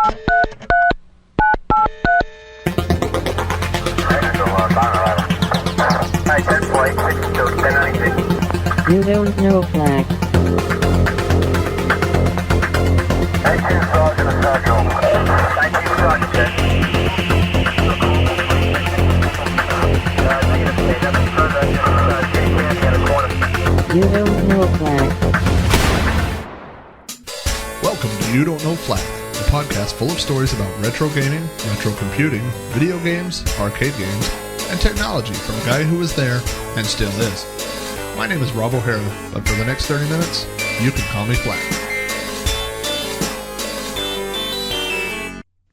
You don't know Flack. You don't know Flack. Welcome to You Don't Know Flack, a podcast full of stories about retro gaming, retro computing, video games, arcade games, and technology from a guy who was there and still is. My name is Rob O'Hara, but for the next 30 minutes, you can call me Flack.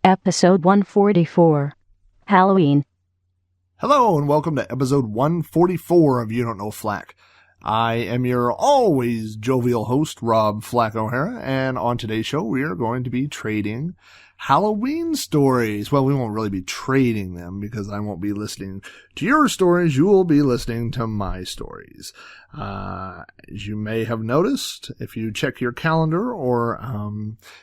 Episode 144. Halloween. Hello, and welcome to episode 144 of You Don't Know Flack. I am your always jovial host, Rob Flack O'Hara, and on today's show, we are going to be trading Halloween stories. Well, we won't really be trading them because I won't be listening to your stories. You will be listening to my stories. As you may have noticed, if you check your calendar or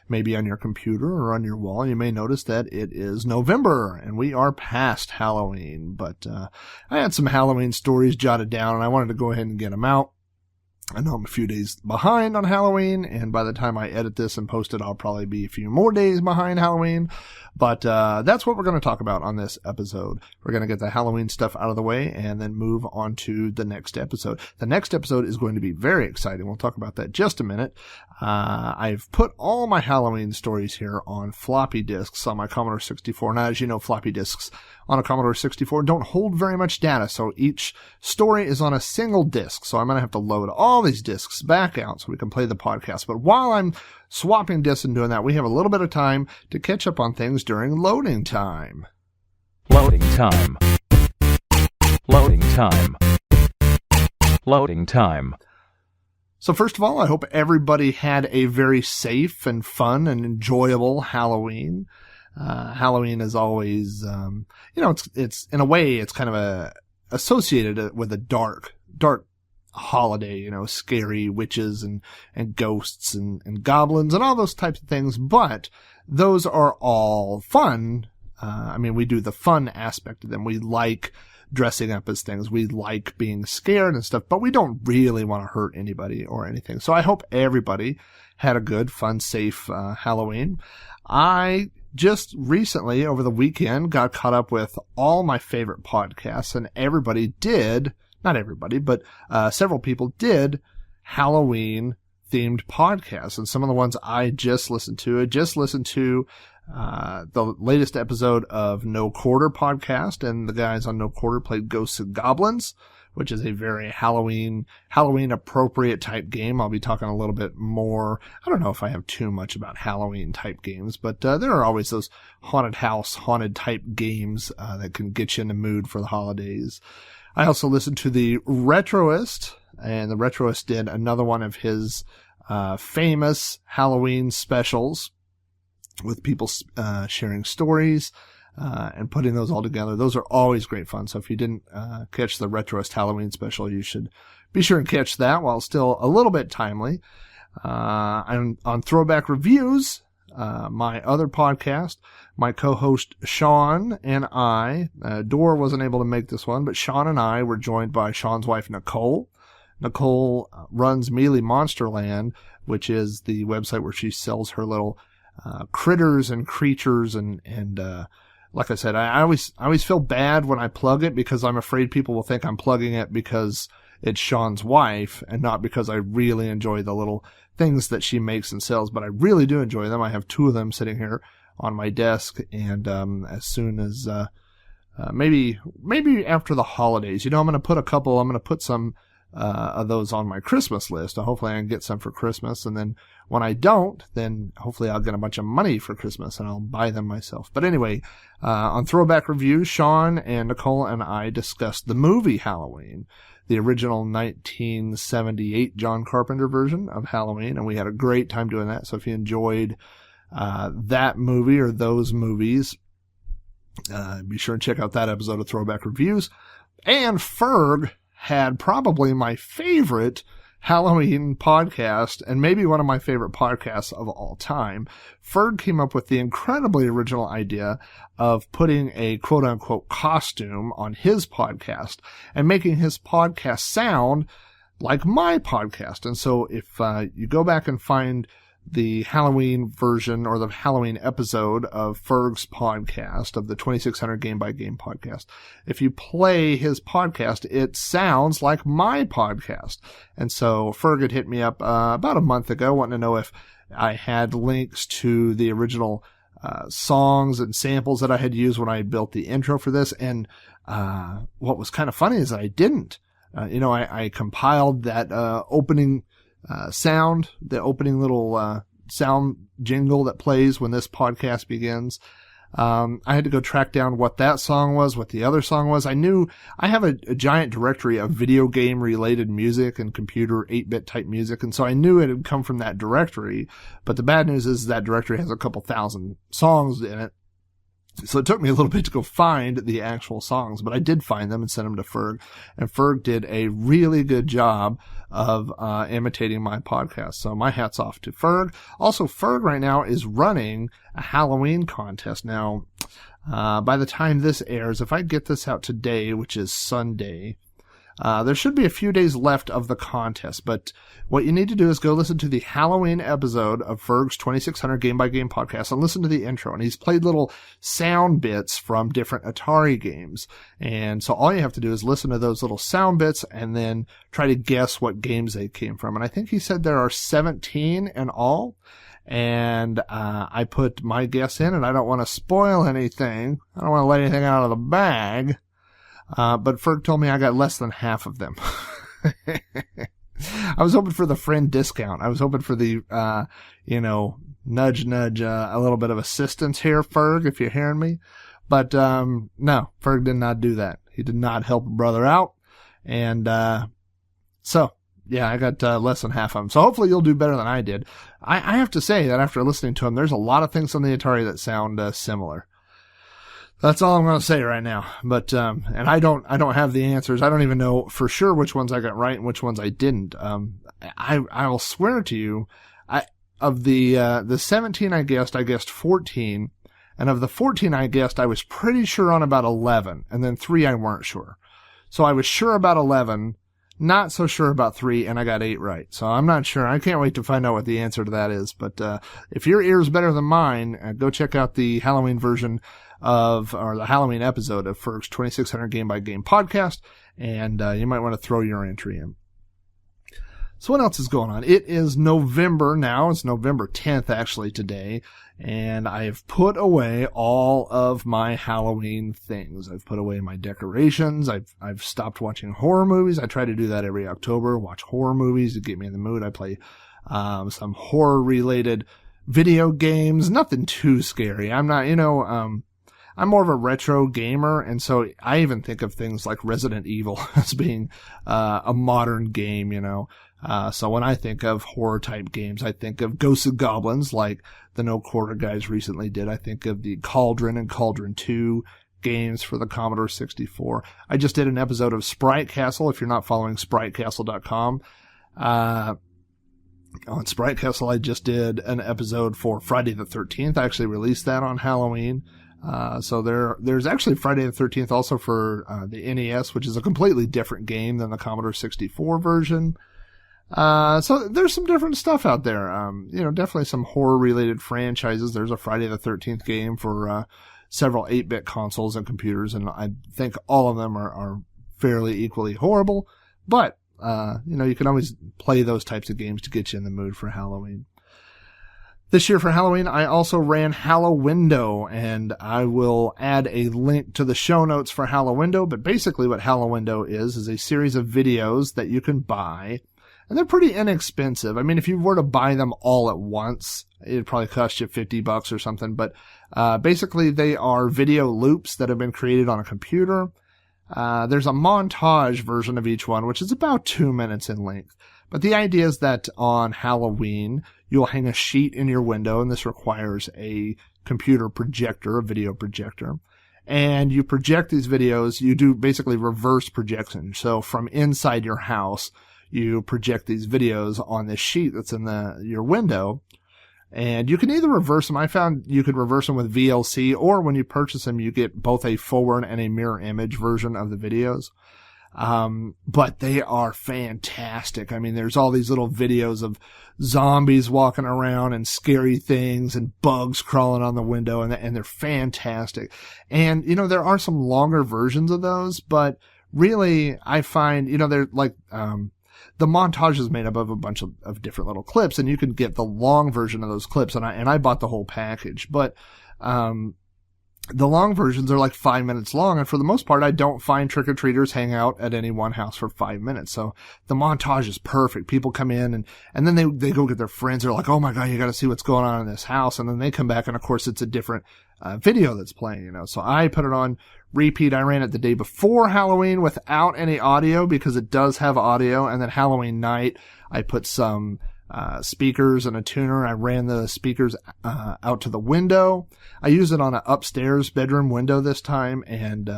maybe on your computer or on your wall, you may notice that it is November and we are past Halloween. But I had some Halloween stories jotted down and I wanted to go ahead and get them out. I know I'm a few days behind on Halloween, and by the time I edit this and post it, I'll probably be a few more days behind Halloween. But that's what we're going to talk about on this episode. We're going to get the Halloween stuff out of the way and then move on to the next episode. The next episode is going to be very exciting. We'll talk about that in just a minute. I've put all my Halloween stories here on floppy disks on my Commodore 64. Now, as you know, floppy disks on a Commodore 64 don't hold very much data, so each story is on a single disk. So I'm going to have to load all these disks back out so we can play the podcast. But while I'm swapping disks and doing that, we have a little bit of time to catch up on things during loading time. Loading time. Loading time. Loading time. So first of all, I hope everybody had a very safe and fun and enjoyable Halloween. Halloween is always, it's in a way, it's kind of associated with a dark holiday, scary witches and ghosts and goblins and all those types of things. But those are all fun. We do the fun aspect of them. We like dressing up as things. We like being scared and stuff, but we don't really want to hurt anybody or anything. So I hope everybody had a good, fun, safe Halloween. I just recently, over the weekend, got caught up with all my favorite podcasts, and everybody did, not everybody, but several people did Halloween-themed podcasts. And some of the ones I just listened to, the latest episode of No Quarter podcast, and the guys on No Quarter played Ghosts and Goblins, which is a very Halloween appropriate type game. I'll be talking a little bit more. I don't know if I have too much about Halloween type games, but there are always those haunted house, haunted type games that can get you in the mood for the holidays. I also listened to the Retroist, and the Retroist did another one of his famous Halloween specials with people sharing stories and putting those all together. Those are always great fun. So if you didn't catch the Retroist Halloween special, you should be sure and catch that while still a little bit timely. I'm on Throwback Reviews, my other podcast. My co-host Sean and I, Dora wasn't able to make this one, but Sean and I were joined by Sean's wife, Nicole. Nicole runs Mealy Monsterland, which is the website where she sells her little critters and creatures and like I said, I always feel bad when I plug it because I'm afraid people will think I'm plugging it because it's Sean's wife and not because I really enjoy the little things that she makes and sells, but I really do enjoy them. I have two of them sitting here on my desk, and as soon as maybe after the holidays, I'm going to put some of those on my Christmas list. Hopefully I can get some for Christmas, and then when I don't, then hopefully I'll get a bunch of money for Christmas and I'll buy them myself. But anyway, on Throwback Reviews, Sean and Nicole and I discussed the movie Halloween, the original 1978 John Carpenter version of Halloween, and we had a great time doing that. So if you enjoyed that movie or those movies, be sure and check out that episode of Throwback Reviews. And Ferg had probably my favorite Halloween podcast, and maybe one of my favorite podcasts of all time, Ferg came up with the incredibly original idea of putting a quote-unquote costume on his podcast and making his podcast sound like my podcast. And so if you go back and find the Halloween version or the Halloween episode of Ferg's podcast, of the 2600 Game by Game podcast, if you play his podcast, it sounds like my podcast. And so Ferg had hit me up about a month ago wanting to know if I had links to the original songs and samples that I had used when I built the intro for this. And what was kind of funny is that I didn't. I compiled that opening sound, the opening little sound jingle that plays when this podcast begins. I had to go track down what that song was, what the other song was. I knew I have a giant directory of video game related music and computer 8-bit type music, and so I knew it had come from that directory. But the bad news is that directory has a couple thousand songs in it. So it took me a little bit to go find the actual songs, but I did find them and sent them to Ferg. And Ferg did a really good job of imitating my podcast. So my hat's off to Ferg. Also, Ferg right now is running a Halloween contest. Now, by the time this airs, if I get this out today, which is Sunday, there should be a few days left of the contest, but what you need to do is go listen to the Halloween episode of Ferg's 2600 Game by Game podcast and listen to the intro. And he's played little sound bits from different Atari games. And so all you have to do is listen to those little sound bits and then try to guess what games they came from. And I think he said there are 17 in all. And I put my guess in, and I don't want to spoil anything. I don't want to let anything out of the bag. But Ferg told me I got less than half of them. I was hoping for the friend discount. I was hoping for the, nudge, a little bit of assistance here, Ferg, if you're hearing me. But, no, Ferg did not do that. He did not help a brother out. And, so, yeah, I got, less than half of them. So hopefully you'll do better than I did. I have to say that after listening to him, there's a lot of things on the Atari that sound, similar. That's all I'm going to say right now. But, and I don't have the answers. I don't even know for sure which ones I got right and which ones I didn't. I will swear to you, of the 17 I guessed 14. And of the 14 I guessed, I was pretty sure on about 11. And then 3 I weren't sure. So I was sure about 11, not so sure about 3, and I got 8 right. So I'm not sure. I can't wait to find out what the answer to that is. But, if your ear is better than mine, go check out the Halloween version or the Halloween episode of Ferg's 2600 Game by Game podcast, and you might want to throw your entry in. So what else is going on? It is November now. It's November 10th actually today, and I have put away all of my Halloween things. I've put away my decorations. I've stopped watching horror movies. I try to do that every October, watch horror movies to get me in the mood. I play some horror related video games, nothing too scary. I'm not, I'm more of a retro gamer, and so I even think of things like Resident Evil as being a modern game, So when I think of horror-type games, I think of Ghosts and Goblins, like the No Quarter guys recently did. I think of the Cauldron and Cauldron 2 games for the Commodore 64. I just did an episode of Sprite Castle, if you're not following spritecastle.com. On Sprite Castle, I just did an episode for Friday the 13th. I actually released that on Halloween. So there's actually Friday the 13th also for the NES, which is a completely different game than the Commodore 64 version. So there's some different stuff out there. Definitely some horror related franchises. There's a Friday the 13th game for several 8-bit consoles and computers, and I think all of them are fairly equally horrible. But you can always play those types of games to get you in the mood for Halloween. This year for Halloween, I also ran Hallowindo, and I will add a link to the show notes for Hallowindo, but basically what Hallowindo is a series of videos that you can buy, and they're pretty inexpensive. I mean, if you were to buy them all at once, it'd probably cost you $50 or something, but basically they are video loops that have been created on a computer. There's a montage version of each one, which is about 2 minutes in length. But the idea is that on Halloween, you'll hang a sheet in your window, and this requires a computer projector, a video projector. And you project these videos, you do basically reverse projection. So from inside your house, you project these videos on this sheet that's in your window. And you can either reverse them. I found you could reverse them with VLC, or when you purchase them, you get both a forward and a mirror image version of the videos. But they are fantastic. I mean, there's all these little videos of zombies walking around and scary things and bugs crawling on the window, and they're fantastic. And, there are some longer versions of those, but really I find, they're like, the montage is made up of a bunch of different little clips, and you can get the long version of those clips. And I bought the whole package, but, the long versions are like 5 minutes long. And for the most part, I don't find trick-or-treaters hang out at any one house for 5 minutes. So the montage is perfect. People come in and then they go get their friends. They're like, oh my God, you got to see what's going on in this house. And then they come back, and of course it's a different video that's playing, So I put it on repeat. I ran it the day before Halloween without any audio, because it does have audio. And then Halloween night, I put some speakers and a tuner. I ran the speakers out to the window. I used it on an upstairs bedroom window this time, and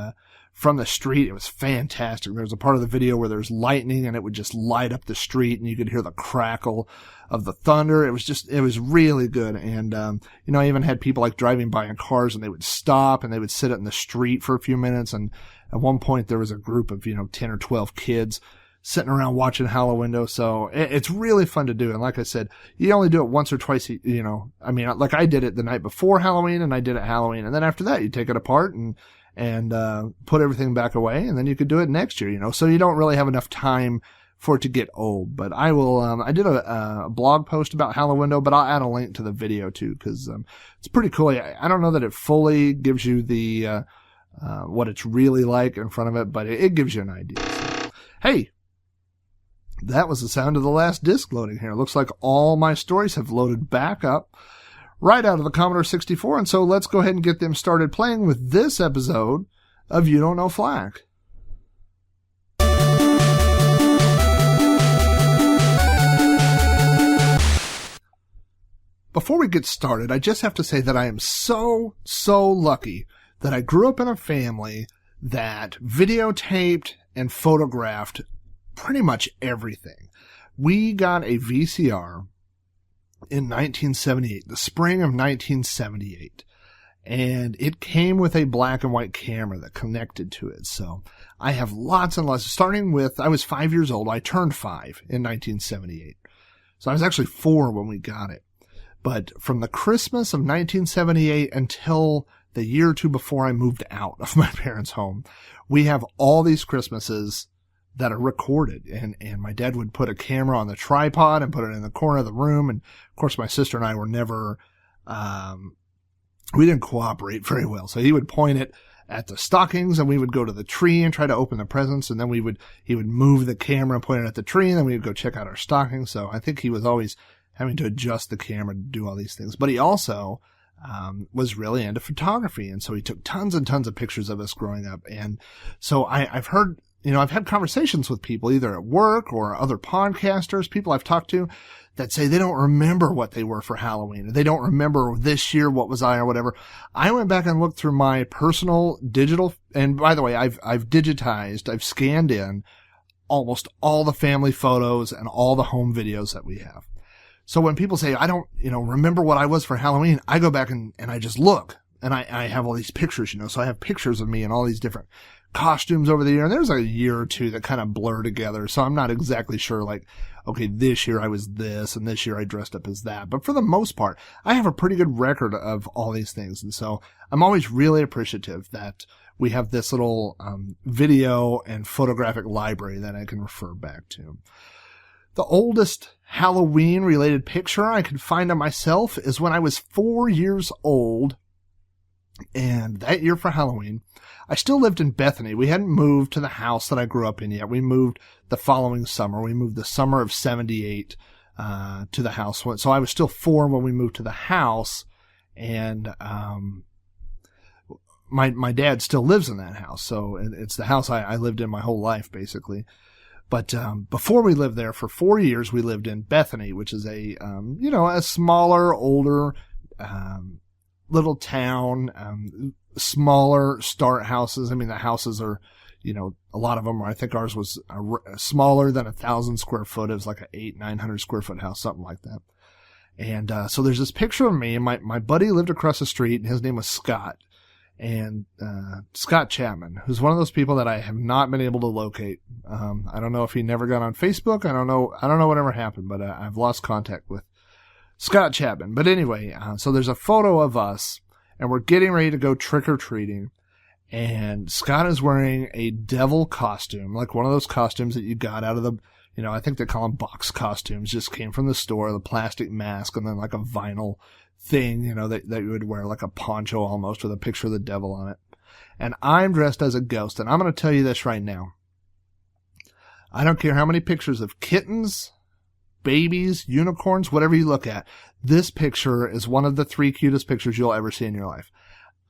from the street, it was fantastic. There was a part of the video where there's lightning, and it would just light up the street, and you could hear the crackle of the thunder. It was really good. And I even had people like driving by in cars, and they would stop and they would sit in the street for a few minutes. And at one point there was a group of 10 or 12 kids sitting around watching Halloween. So it's really fun to do. And like I said, you only do it once or twice, like I did it the night before Halloween, and I did it Halloween. And then after that, you take it apart and put everything back away, and then you could do it next year, so you don't really have enough time for it to get old. But I will, I did a blog post about Halloween, but I'll add a link to the video too, cause, it's pretty cool. I don't know that it fully gives you the, what it's really like in front of it, but it gives you an idea. So, hey, that was the sound of the last disc loading here. It looks like all my stories have loaded back up right out of the Commodore 64. And so let's go ahead and get them started playing with this episode of You Don't Know Flack. Before we get started, I just have to say that I am so lucky that I grew up in a family that videotaped and photographed pretty much everything. We got a VCR in 1978, the spring of 1978, and it came with a black and white camera that connected to it. So I have lots and lots, starting with, I was 5 years old. I turned 5 in 1978. So I was actually 4 when we got it. But from the Christmas of 1978 until the year or two before I moved out of my parents' home, we have all these Christmases that are recorded, and my dad would put a camera on the tripod and put it in the corner of the room. And of course my sister and I were never, we didn't cooperate very well. So he would point it at the stockings, and we would go to the tree and try to open the presents. And then he would move the camera and point it at the tree, and then we would go check out our stockings. So I think he was always having to adjust the camera to do all these things. But he also, was really into photography. And so he took tons and tons of pictures of us growing up. And so I've heard, I've had conversations with people either at work or other podcasters, people I've talked to, that say they don't remember what they were for Halloween. They don't remember this year, what was I or whatever. I went back and looked through my personal digital, and by the way, I've digitized, I've scanned in almost all the family photos and all the home videos that we have. So when people say, I don't, remember what I was for Halloween, I go back and I just look, and I have all these pictures, so I have pictures of me in all these different costumes over the year. And there's a year or two that kind of blur together. So I'm not exactly sure, like, okay, this year I was this and this year I dressed up as that. But for the most part, I have a pretty good record of all these things. And so I'm always really appreciative that we have this little video and photographic library that I can refer back to. The oldest Halloween-related picture I could find of myself is when I was 4 years old. And that year for Halloween, I still lived in Bethany. We hadn't moved to the house that I grew up in yet. We moved the following summer. We moved the summer of 78 to the house. So I was still 4 when we moved to the house. And my dad still lives in that house. So it's the house I lived in my whole life, basically. But before we lived there, for 4 years, we lived in Bethany, which is a smaller, older little town, smaller start houses. I mean, the houses are, a lot of them I think ours was smaller than 1,000 square foot. It was like a 900 square foot house, something like that. And, so there's this picture of me, and my buddy lived across the street, and his name was Scott. And, Scott Chapman, who's one of those people that I have not been able to locate. I don't know if he never got on Facebook. I don't know whatever happened, but, I've lost contact with Scott Chapman. But anyway, so there's a photo of us, and we're getting ready to go trick-or-treating. And Scott is wearing a devil costume, like one of those costumes that you got out of the, I think they call them box costumes, just came from the store, the plastic mask, and then like a vinyl thing, that you would wear, like a poncho almost, with a picture of the devil on it. And I'm dressed as a ghost, and I'm going to tell you this right now. I don't care how many pictures of kittens, babies, unicorns, whatever you look at, this picture is one of the 3 cutest pictures you'll ever see in your life.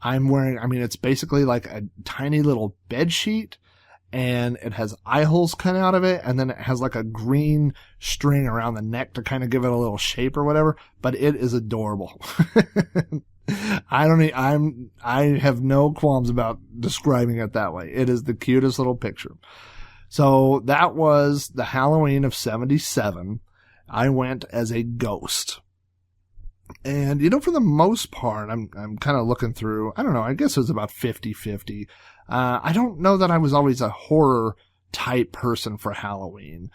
I'm wearing, it's basically like a tiny little bed sheet, and it has eye holes cut out of it, and then it has like a green string around the neck to kind of give it a little shape or whatever, but it is adorable. I have no qualms about describing it that way. It is the cutest little picture. So that was the Halloween of 77. I went as a ghost. And, for the most part, I'm kind of looking through, I don't know, I guess it was about 50-50. I don't know that I was always a horror type person for Halloween.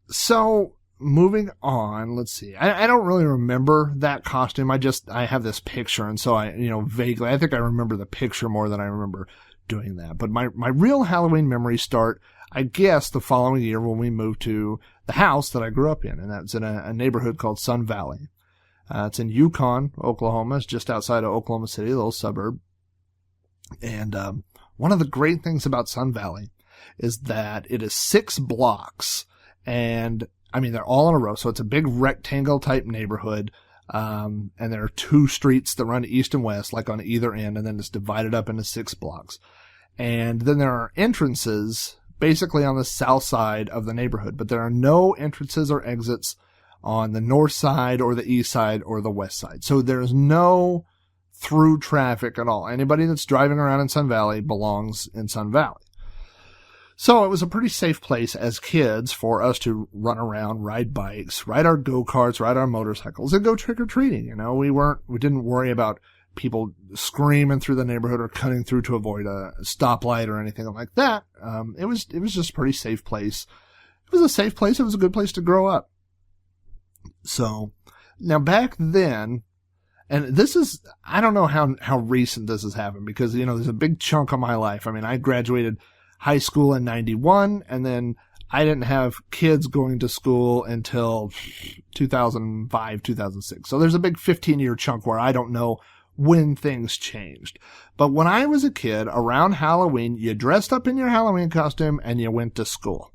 So moving on, let's see. I don't really remember that costume. I have this picture. And so vaguely, I think I remember the picture more than I remember doing that. But my real Halloween memories start, I guess, the following year when we moved to the house that I grew up in. And that's in a neighborhood called Sun Valley. It's in Yukon, Oklahoma. It's just outside of Oklahoma City, a little suburb. And one of the great things about Sun Valley is that it is 6 blocks. And, they're all in a row. So it's a big rectangle type neighborhood. And there are 2 streets that run east and west, like on either end. And then it's divided up into 6 blocks. And then there are entrances basically on the south side of the neighborhood. But there are no entrances or exits on the north side or the east side or the west side. So there's no through traffic at all. Anybody that's driving around in Sun Valley belongs in Sun Valley. So it was a pretty safe place as kids for us to run around, ride bikes, ride our go-karts, ride our motorcycles, and go trick-or-treating. We didn't worry about people screaming through the neighborhood or cutting through to avoid a stoplight or anything like that. It was just a pretty safe place. It was a safe place. It was a good place to grow up. So now back then, and this is, I don't know how recent this has happened because, there's a big chunk of my life. I graduated high school in 91, and then I didn't have kids going to school until 2005, 2006. So there's a big 15-year chunk where I don't know when things changed. But when I was a kid, around Halloween, you dressed up in your Halloween costume and you went to school.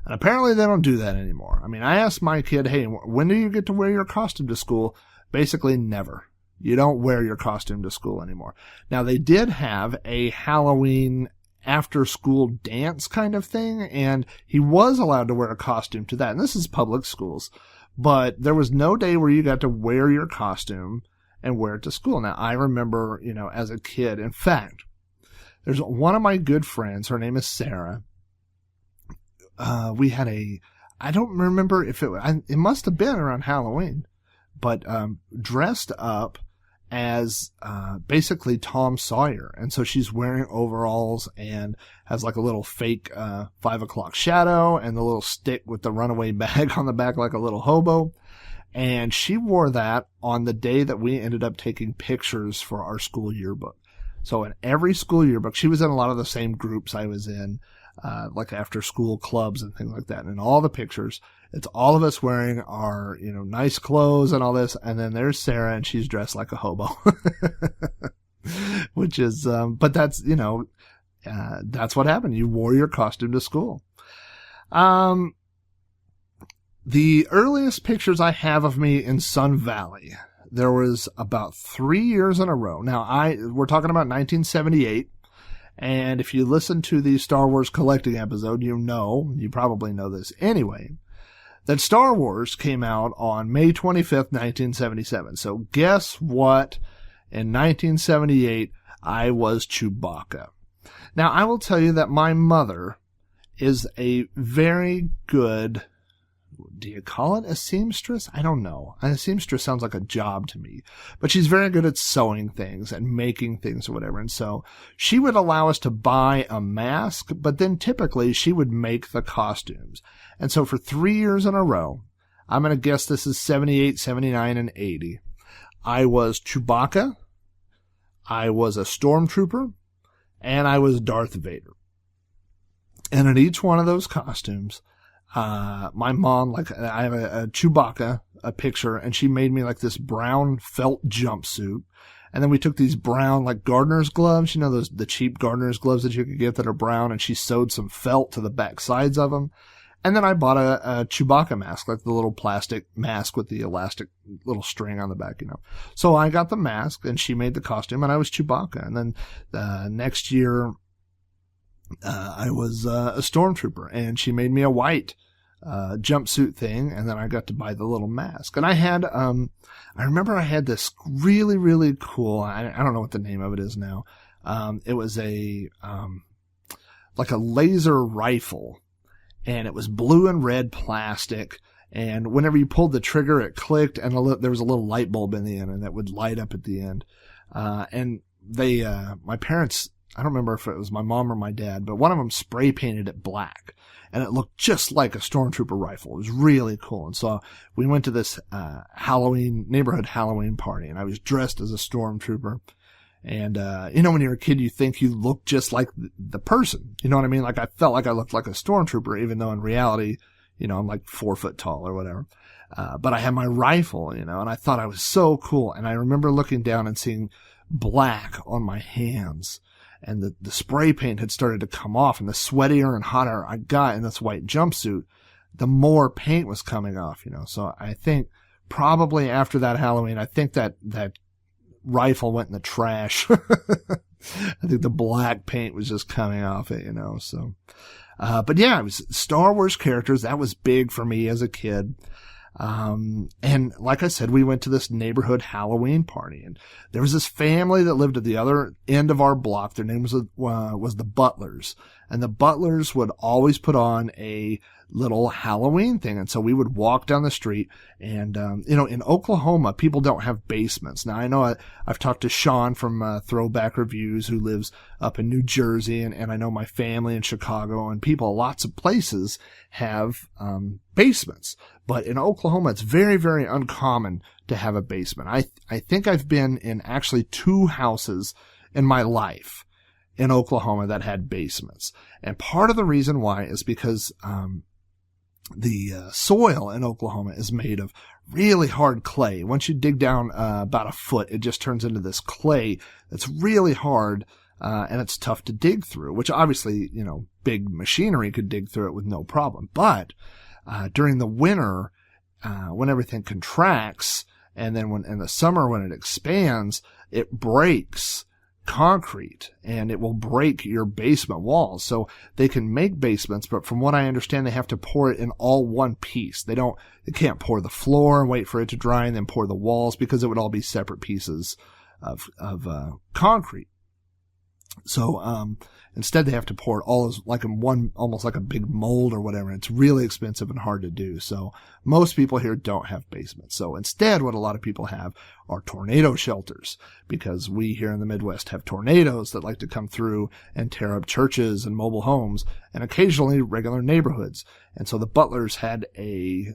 And apparently they don't do that anymore. I asked my kid, hey, when do you get to wear your costume to school? Basically, never. You don't wear your costume to school anymore. Now, they did have a Halloween after-school dance kind of thing, and he was allowed to wear a costume to that. And this is public schools. But there was no day where you got to wear your costume and wear it to school. Now, I remember, as a kid, in fact, there's one of my good friends, her name is Sarah. We had I don't remember if it must have been around Halloween, but, dressed up as, basically Tom Sawyer. And so she's wearing overalls and has like a little fake, 5 o'clock shadow and the little stick with the runaway bag on the back like a little hobo. And she wore that on the day that we ended up taking pictures for our school yearbook. So in every school yearbook, she was in a lot of the same groups I was in. Like after school clubs and things like that. And in all the pictures, it's all of us wearing our, nice clothes and all this. And then there's Sarah and she's dressed like a hobo, which is, but that's, that's what happened. You wore your costume to school. The earliest pictures I have of me in Sun Valley, there was about 3 years in a row. Now we're talking about 1978. And if you listen to the Star Wars collecting episode, you probably know this anyway, that Star Wars came out on May 25th, 1977. So guess what? In 1978, I was Chewbacca. Now, I will tell you that my mother is a very good, do you call it a seamstress? I don't know. A seamstress sounds like a job to me, but she's very good at sewing things and making things or whatever. And so she would allow us to buy a mask, but then typically she would make the costumes. And so for 3 years in a row, I'm going to guess this is 78, 79, and 80. I was Chewbacca, I was a stormtrooper, and I was Darth Vader. And in each one of those costumes, my mom, like, I have a Chewbacca, a picture, and she made me like this brown felt jumpsuit. And then we took these brown, like, gardener's gloves, you know, the cheap gardener's gloves that you could get that are brown, and she sewed some felt to the back sides of them. And then I bought a Chewbacca mask, like the little plastic mask with the elastic little string on the back, you know. So I got the mask, and she made the costume, and I was Chewbacca. And then next year, I was a stormtrooper, and she made me a white jumpsuit thing, and then I got to buy the little mask. And I had, I remember I had this really, really cool, I don't know what the name of it is now. It was like a laser rifle, and it was blue and red plastic. And whenever you pulled the trigger, it clicked, and there was a little light bulb in the end, and that would light up at the end. And they, my parents, I don't remember if it was my mom or my dad, but one of them spray painted it black, and it looked just like a stormtrooper rifle. It was really cool. And so we went to this neighborhood Halloween party, and I was dressed as a stormtrooper. And you know, when you're a kid, you think you look just like the person. You know what I mean? Like, I felt like I looked like a stormtrooper, even though in reality, you know, I'm like 4 foot tall or whatever. But I had my rifle, you know, and I thought I was so cool. And I remember looking down and seeing black on my hands. And the spray paint had started to come off, and the sweatier and hotter I got in this white jumpsuit, the more paint was coming off, you know. So I think probably after that Halloween, I think that rifle went in the trash. I think the black paint was just coming off it, you know. So, but yeah, it was Star Wars characters. That was big for me as a kid. And like I said, we went to this neighborhood Halloween party, and there was this family that lived at the other end of our block. Their name was the Butlers, and the Butlers would always put on a little Halloween thing. And so we would walk down the street, and, you know, in Oklahoma, people don't have basements. Now, I know I've talked to Sean from Throwback Reviews, who lives up in New Jersey, and I know my family in Chicago, and people, lots of places have basements. But in Oklahoma, it's very, very uncommon to have a basement. I think I've been in actually 2 houses in my life in Oklahoma that had basements. And part of the reason why is because the soil in Oklahoma is made of really hard clay. Once you dig down about a foot, it just turns into this clay that's really hard, and it's tough to dig through, which obviously, you know, big machinery could dig through it with no problem. But during the winter, when everything contracts, and then in the summer when it expands, it breaks concrete, and it will break your basement walls. So they can make basements, but from what I understand, they have to pour it in all one piece. They can't pour the floor and wait for it to dry and then pour the walls, because it would all be separate pieces of concrete. So, instead they have to pour it all as like in one, almost like a big mold or whatever. It's really expensive and hard to do. So most people here don't have basements. So instead, what a lot of people have are tornado shelters, because we here in the Midwest have tornadoes that like to come through and tear up churches and mobile homes, and occasionally regular neighborhoods. And so the Butlers had a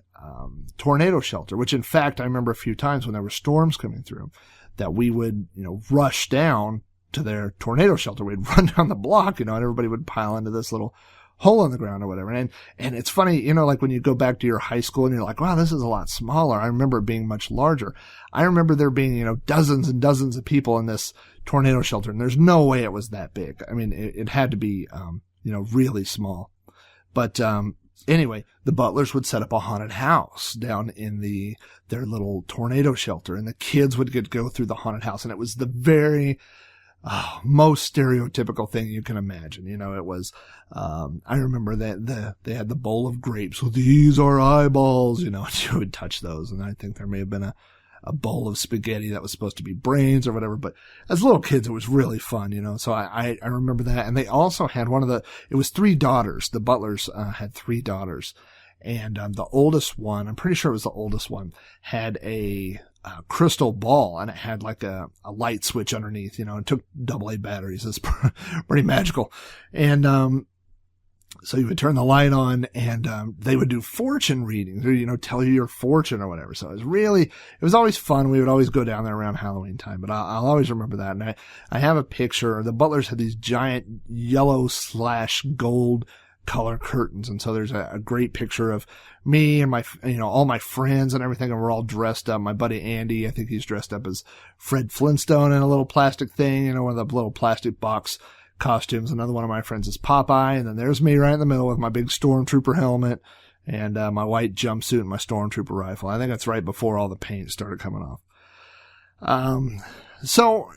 tornado shelter, which in fact, I remember a few times when there were storms coming through that we would, you know, rush down to their tornado shelter. We'd run down the block, you know, and everybody would pile into this little hole in the ground or whatever. And it's funny, you know, like when you go back to your high school and you're like, wow, this is a lot smaller. I remember it being much larger. I remember there being, you know, dozens and dozens of people in this tornado shelter, and there's no way it was that big. I mean, it had to be, you know, really small. But, anyway, the Butlers would set up a haunted house down in their little tornado shelter, and the kids would go through the haunted house, and it was the very most stereotypical thing you can imagine. You know, it was, I remember that they had the bowl of grapes. So these are eyeballs, you know, and you would touch those. And I think there may have been a bowl of spaghetti that was supposed to be brains or whatever. But as little kids, it was really fun, So I remember that. And they also had it was 3 daughters. The Butlers, had 3 daughters. And, the oldest one, I'm pretty sure it was the oldest one, had a crystal ball, and it had like a light switch underneath, it took AA batteries. It's pretty magical. And, so you would turn the light on, and they would do fortune readings, or, tell you your fortune or whatever. So it was always fun. We would always go down there around Halloween time, but I'll always remember that. And I have a picture. The Butlers had these giant yellow/gold color curtains. And so there's a great picture of me and my, all my friends and everything. And we're all dressed up. My buddy Andy, I think he's dressed up as Fred Flintstone in a little plastic thing, one of the little plastic box costumes. Another one of my friends is Popeye. And then there's me right in the middle with my big stormtrooper helmet and my white jumpsuit and my stormtrooper rifle. I think that's right before all the paint started coming off. So,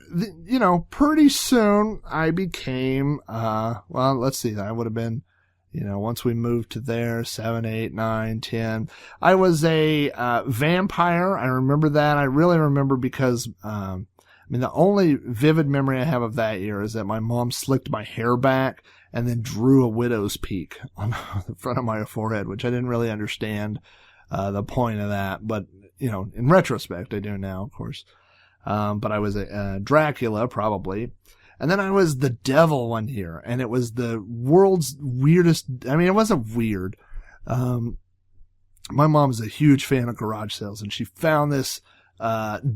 pretty soon I became, let's see, I would have been, once we moved to there, 7, 8, 9, 10, I was a, vampire. I remember that. I really remember because, the only vivid memory I have of that year is that my mom slicked my hair back and then drew a widow's peak on the front of my forehead, which I didn't really understand, the point of that. But, in retrospect, I do now, of course. But I was a Dracula, probably. And then I was the devil one year, and it was the world's weirdest. It wasn't weird. My mom is a huge fan of garage sales, and she found this,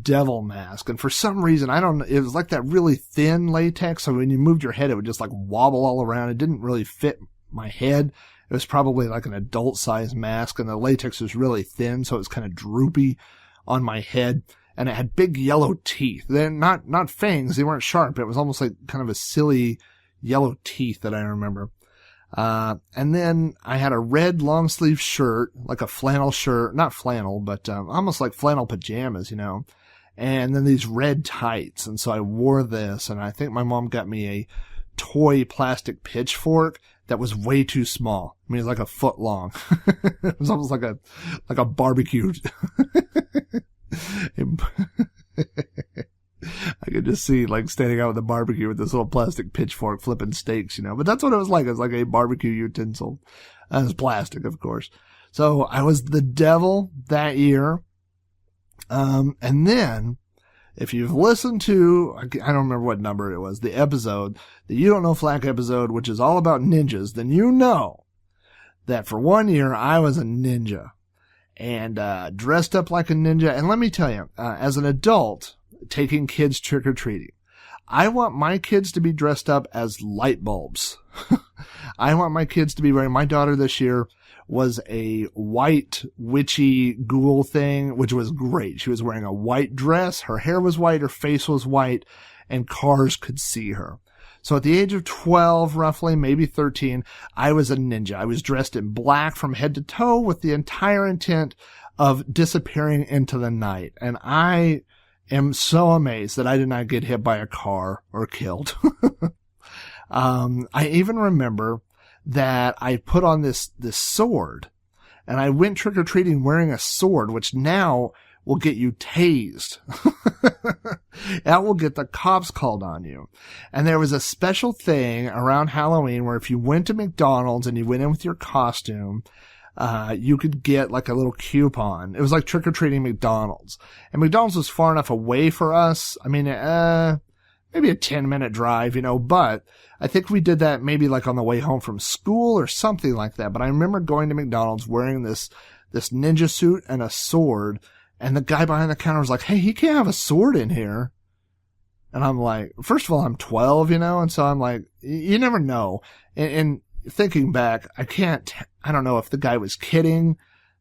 devil mask. And for some reason, it was like that really thin latex. So when you moved your head, it would just like wobble all around. It didn't really fit my head. It was probably like an adult sized mask, and the latex was really thin. So it was kind of droopy on my head. And it had big yellow teeth. They're not fangs. They weren't sharp. It was almost like kind of a silly yellow teeth that I remember. And then I had a red long sleeve shirt, like a flannel shirt, not flannel, but, almost like flannel pajamas, and then these red tights. And so I wore this, and I think my mom got me a toy plastic pitchfork that was way too small. It's like a foot long. It was almost like a barbecue. I could just see like standing out with a barbecue with this little plastic pitchfork flipping steaks, but that's what it was like. It was like a barbecue utensil. It was plastic, of course. So I was the devil that year. And then if you've listened to, I don't remember what number it was, the episode, the You Don't Know Flack episode, which is all about ninjas, then you know that for 1 year I was a ninja. And, dressed up like a ninja. And let me tell you, as an adult, taking kids trick-or-treating, I want my kids to be dressed up as light bulbs. I want my kids to be wearing, my daughter this year was a white witchy ghoul thing, which was great. She was wearing a white dress, her hair was white, her face was white, and cars could see her. So at the age of 12, roughly, maybe 13, I was a ninja. I was dressed in black from head to toe with the entire intent of disappearing into the night. And I am so amazed that I did not get hit by a car or killed. I even remember that I put on this sword, and I went trick-or-treating wearing a sword, which now will get you tased. That will get the cops called on you. And there was a special thing around Halloween where if you went to McDonald's and you went in with your costume, you could get like a little coupon. It was like trick-or-treating McDonald's. And McDonald's was far enough away for us. Maybe a 10-minute drive, but I think we did that maybe like on the way home from school or something like that. But I remember going to McDonald's wearing this ninja suit and a sword. And the guy behind the counter was like, "Hey, he can't have a sword in here." And I'm like, first of all, I'm 12, and so I'm like, you never know. And thinking back, I don't know if the guy was kidding.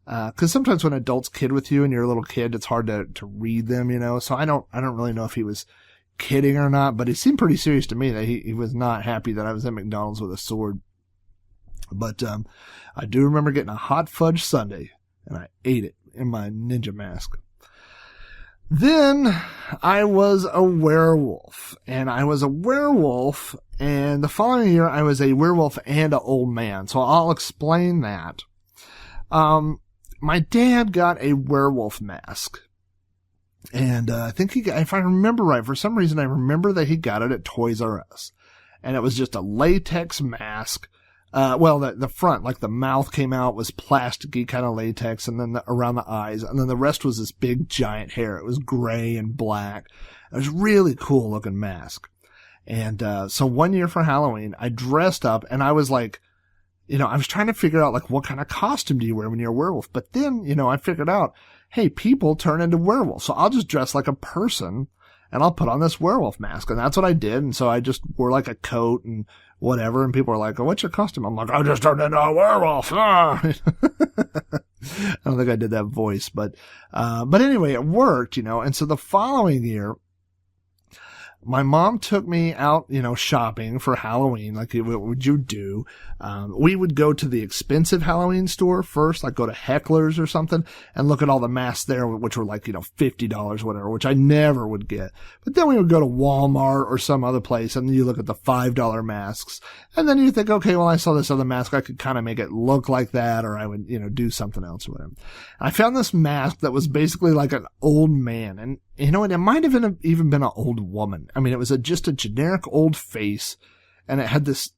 Cause sometimes when adults kid with you and you're a little kid, it's hard to read them, so I don't really know if he was kidding or not, but it seemed pretty serious to me that he was not happy that I was at McDonald's with a sword. But, I do remember getting a hot fudge sundae and I ate it in my ninja mask. Then I was a werewolf, and the following year I was a werewolf and an old man. So I'll explain that. My dad got a werewolf mask, And I think if I remember right, for some reason I remember that he got it at Toys R Us. And it was just a latex mask. The front, like the mouth came out, was plasticky kind of latex, and then around the eyes, and then the rest was this big giant hair. It was gray and black. It was really cool looking mask. And so one year for Halloween, I dressed up, and I was like, I was trying to figure out like what kind of costume do you wear when you're a werewolf. But then, I figured out, hey, people turn into werewolves, so I'll just dress like a person and I'll put on this werewolf mask. And that's what I did. And so I just wore like a coat and whatever. And people were like, oh, what's your costume? I'm like, I just turned into a werewolf. Ah. I don't think I did that voice, but anyway, it worked, And so the following year, my mom took me out, shopping for Halloween. Like, what would you do? We would go to the expensive Halloween store first, like go to Heckler's or something, and look at all the masks there, which were like, $50, whatever, which I never would get. But then we would go to Walmart or some other place, and you look at the $5 masks, and then you think, okay, well, I saw this other mask, I could kind of make it look like that, or I would, do something else or whatever. I found this mask that was basically like an old man, and it might have even been an old woman. I mean, it was just a generic old face, and it had this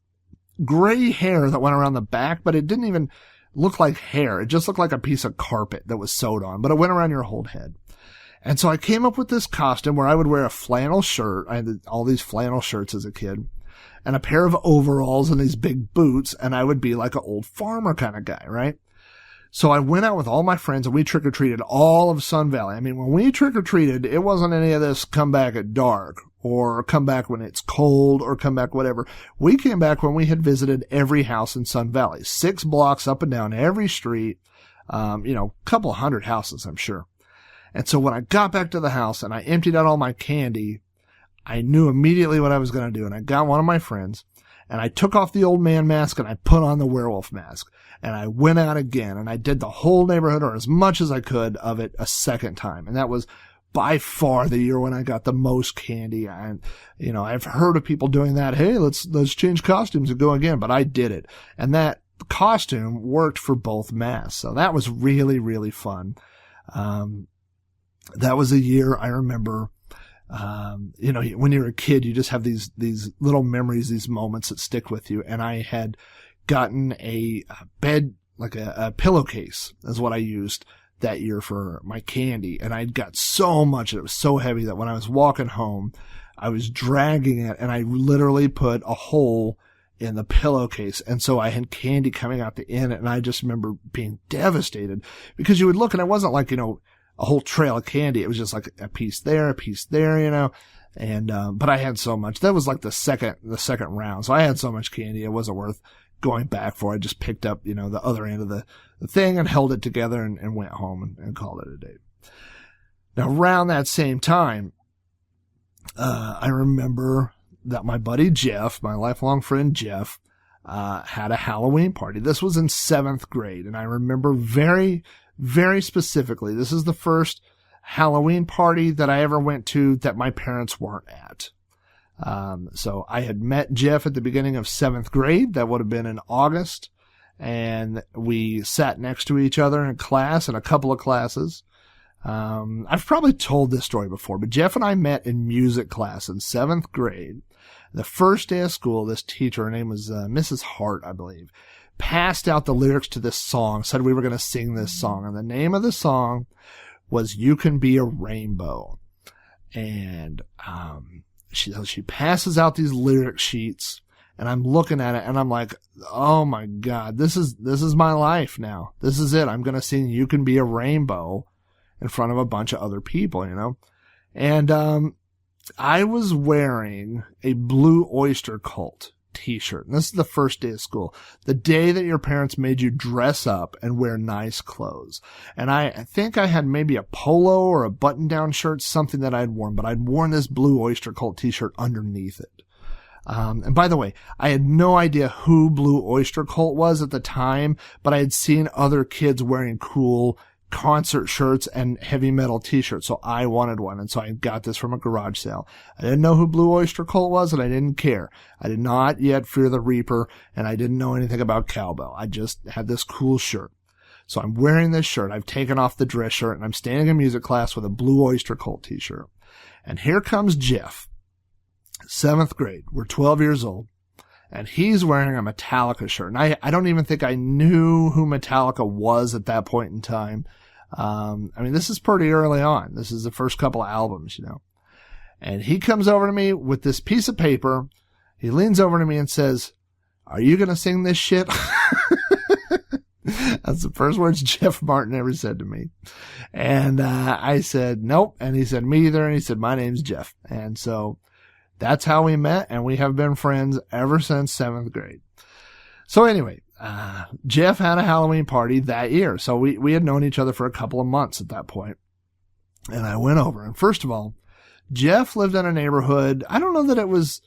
gray hair that went around the back, but it didn't even look like hair. It just looked like a piece of carpet that was sewed on, but it went around your whole head. And so I came up with this costume where I would wear a flannel shirt. I had all these flannel shirts as a kid, and a pair of overalls and these big boots, and I would be like an old farmer kind of guy, right? So I went out with all my friends, and we trick-or-treated all of Sun Valley. I mean, when we trick-or-treated, it wasn't any of this come back at dark, or come back when it's cold, or come back whatever. We came back when we had visited every house in Sun Valley, 6 blocks up and down every street, a couple hundred houses, I'm sure. And so when I got back to the house and I emptied out all my candy, I knew immediately what I was going to do. And I got one of my friends, and I took off the old man mask and I put on the werewolf mask. And I went out again, and I did the whole neighborhood, or as much as I could of it, a second time. And that was by far the year when I got the most candy. And, I've heard of people doing that. Hey, let's change costumes and go again. But I did it. And that costume worked for both masks. So that was really, really fun. That was a year I remember, when you're a kid, you just have these little memories, these moments that stick with you. And I had gotten a bed, like a pillowcase is what I used that year for my candy. And I got so much, it was so heavy that when I was walking home, I was dragging it, and I literally put a hole in the pillowcase. And so I had candy coming out the end, and I just remember being devastated, because you would look and it wasn't like, a whole trail of candy. It was just like a piece there, and, but I had so much. That was like the second round. So I had so much candy, it wasn't worth going back for. I just picked up, the other end of the thing and held it together and went home and called it a day. Now, around that same time, I remember that my buddy Jeff, my lifelong friend Jeff, had a Halloween party. This was in 7th grade. And I remember very, very specifically, this is the first Halloween party that I ever went to that my parents weren't at. So I had met Jeff at the beginning of 7th grade. That would have been in August. And we sat next to each other in class, in a couple of classes. I've probably told this story before, but Jeff and I met in music class in 7th grade. The first day of school, this teacher, her name was Mrs. Hart, I believe, passed out the lyrics to this song, said we were going to sing this song. And the name of the song was You Can Be a Rainbow. And she passes out these lyric sheets, and I'm looking at it, and I'm like, oh my God, this is my life now. This is it. I'm going to sing You Can Be a Rainbow in front of a bunch of other people, And I was wearing a Blue Oyster Cult t-shirt. And this is the first day of school, the day that your parents made you dress up and wear nice clothes. And I think I had maybe a polo or a button-down shirt, something that I'd worn, but I'd worn this Blue Oyster Cult t-shirt underneath it. And by the way, I had no idea who Blue Oyster Cult was at the time, but I had seen other kids wearing cool concert shirts and heavy metal t-shirts, so I wanted one, and so I got this from a garage sale. I didn't know who Blue Oyster Cult was, and I didn't care. I did not yet fear the Reaper, and I didn't know anything about cowbell. I just had this cool shirt. So I'm wearing this shirt. I've taken off the dress shirt and I'm standing in music class with a Blue Oyster Cult t-shirt. And here comes Jeff, 7th grade. We're 12 years old. And he's wearing a Metallica shirt. And I don't even think I knew who Metallica was at that point in time. I mean, this is pretty early on. This is the first couple of albums, you know. And he comes over to me with this piece of paper. He leans over to me and says, "Are you going to sing this shit?" That's the first words Jeff Martin ever said to me. And I said, "Nope." And he said, "Me either." And he said, "My name's Jeff." And so that's how we met, and we have been friends ever since 7th grade. So anyway, Jeff had a Halloween party that year. So we had known each other for a couple of months at that point. And I went over, and first of all, Jeff lived in a neighborhood. I don't know that it was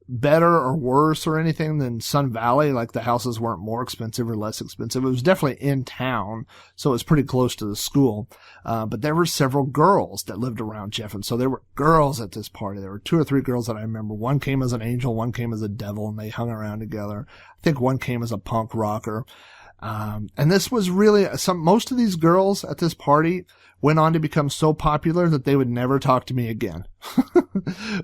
better or worse or anything than Sun Valley. Like, the houses weren't more expensive or less expensive. It was definitely in town, so it was pretty close to the school. But there were several girls that lived around Jeff, and so there were girls at this party. There were 2 or 3 girls that I remember. One came as an angel, one came as a devil, and they hung around together. I think one came as a punk rocker. And this was really most of these girls at this party went on to become so popular that they would never talk to me again.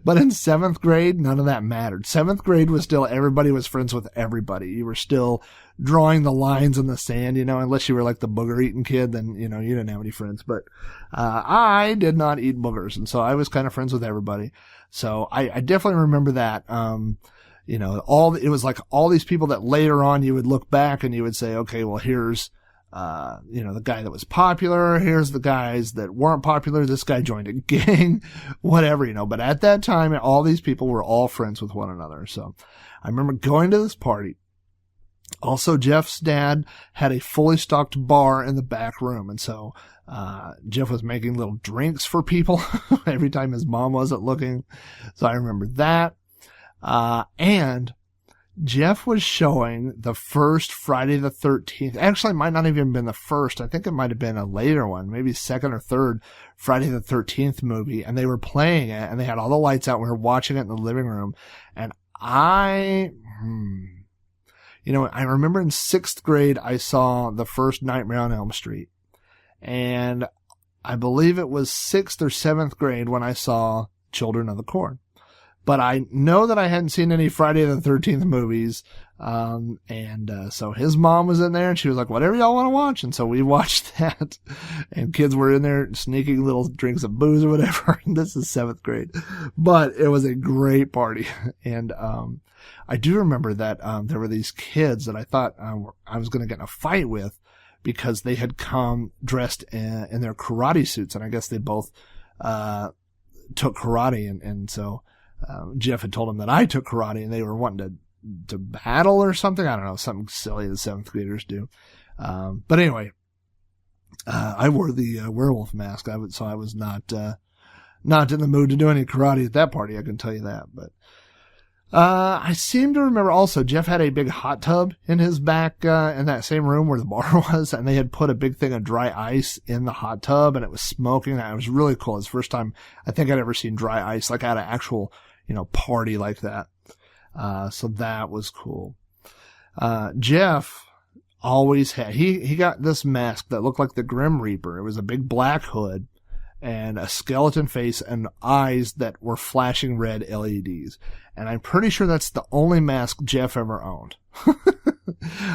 But in 7th grade, none of that mattered. 7th grade was still, everybody was friends with everybody. You were still drawing the lines in the sand, you know, unless you were like the booger eating kid, then, you know, you didn't have any friends. But, I did not eat boogers. And so I was kind of friends with everybody. So I definitely remember that. You know, it was like all these people that later on you would look back and you would say, okay, well, here's, you know, the guy that was popular. Here's the guys that weren't popular. This guy joined a gang, whatever, you know. But at that time, all these people were all friends with one another. So I remember going to this party. Also, Jeff's dad had a fully stocked bar in the back room. And so, Jeff was making little drinks for people every time his mom wasn't looking. So I remember that. And Jeff was showing the first Friday the 13th. Actually, it might not even been the first. I think it might have been a later one, maybe second or third Friday the 13th movie. And they were playing it and they had all the lights out. We were watching it in the living room. And you know, I remember in 6th grade, I saw the first Nightmare on Elm Street. And I believe it was 6th or 7th grade when I saw Children of the Corn. But I know that I hadn't seen any Friday the 13th movies. So his mom was in there and she was like, whatever y'all want to watch. And so we watched that, and kids were in there sneaking little drinks of booze or whatever. This is 7th grade, but it was a great party. And, I do remember that, there were these kids that I thought, I was going to get in a fight with because they had come dressed in their karate suits. And I guess they both, took karate. And so, Jeff had told them that I took karate and they were wanting to battle or something. I don't know, something silly that 7th graders do. But anyway, I wore the werewolf mask. So I was not in the mood to do any karate at that party. I can tell you that. But, I seem to remember also Jeff had a big hot tub in his back, in that same room where the bar was, and they had put a big thing of dry ice in the hot tub and it was smoking. And it was really cool. It's the first time I think I'd ever seen dry ice, like at an actual, you know, party like that. So that was cool. Jeff always had, he got this mask that looked like the Grim Reaper. It was a big black hood and a skeleton face and eyes that were flashing red LEDs. And I'm pretty sure that's the only mask Jeff ever owned.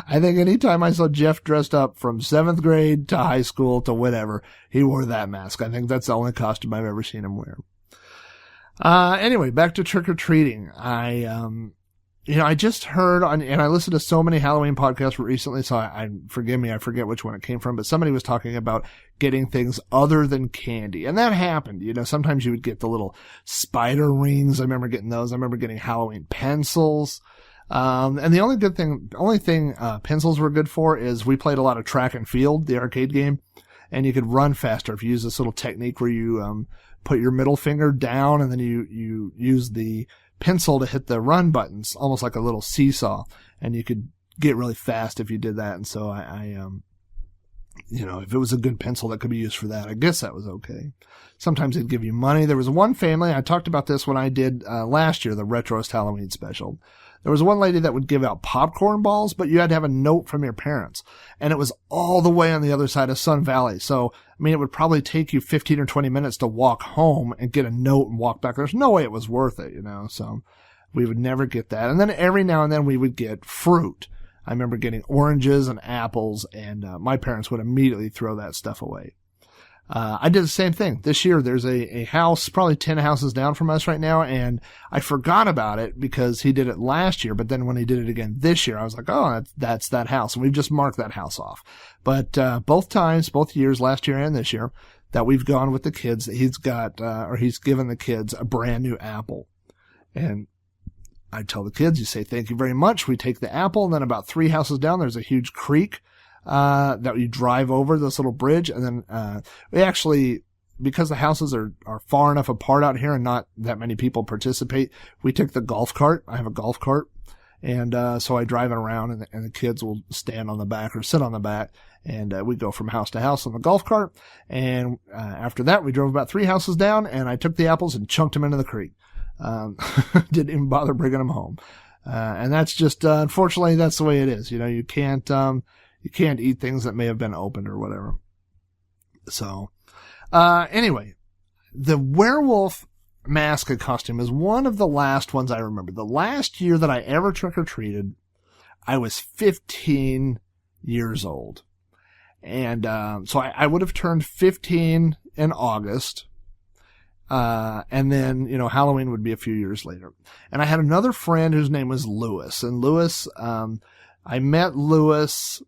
I think anytime I saw Jeff dressed up from 7th grade to high school to whatever, he wore that mask. I think that's the only costume I've ever seen him wear. Anyway, back to trick-or-treating. I just heard and I listened to so many Halloween podcasts recently, so forgive me, I forget which one it came from, but somebody was talking about getting things other than candy. And that happened. You know, sometimes you would get the little spider rings. I remember getting those. I remember getting Halloween pencils. And the only thing pencils were good for is we played a lot of track and field, the arcade game, and you could run faster if you use this little technique where you, put your middle finger down and then you use the pencil to hit the run buttons, almost like a little seesaw, and you could get really fast if you did that. And so I if it was a good pencil that could be used for that, I guess that was okay. Sometimes they'd give you money. There was one family, I talked about this when I did last year, the Retroist Halloween special. There was one lady that would give out popcorn balls, but you had to have a note from your parents. And it was all the way on the other side of Sun Valley. So, I mean, it would probably take you 15 or 20 minutes to walk home and get a note and walk back. There's no way it was worth it, so we would never get that. And then every now and then we would get fruit. I remember getting oranges and apples, and my parents would immediately throw that stuff away. I did the same thing. This year, there's a house, probably 10 houses down from us right now, and I forgot about it because he did it last year, but then when he did it again this year, I was like, oh, that's that house, and we've just marked that house off. But both years, last year and this year, that we've gone with the kids, that he's got, or he's given the kids a brand new apple. And I tell the kids, you say, thank you very much. We take the apple, and then about 3 houses down, there's a huge creek, that you drive over this little bridge. And then, we actually, because the houses are far enough apart out here and not that many people participate, we took the golf cart. I have a golf cart. And, so I drive it around, and the kids will stand on the back or sit on the back, and, we go from house to house on the golf cart. And, after that, we drove about 3 houses down, and I took the apples and chunked them into the creek. Didn't even bother bringing them home. And that's just, unfortunately, that's the way it is. You can't eat things that may have been opened or whatever. So, anyway, the werewolf mask and costume is one of the last ones I remember. The last year that I ever trick-or-treated, I was 15 years old. And, so I would have turned 15 in August. And then, Halloween would be a few years later. And I had another friend whose name was Lewis. And Lewis, I met Lewis,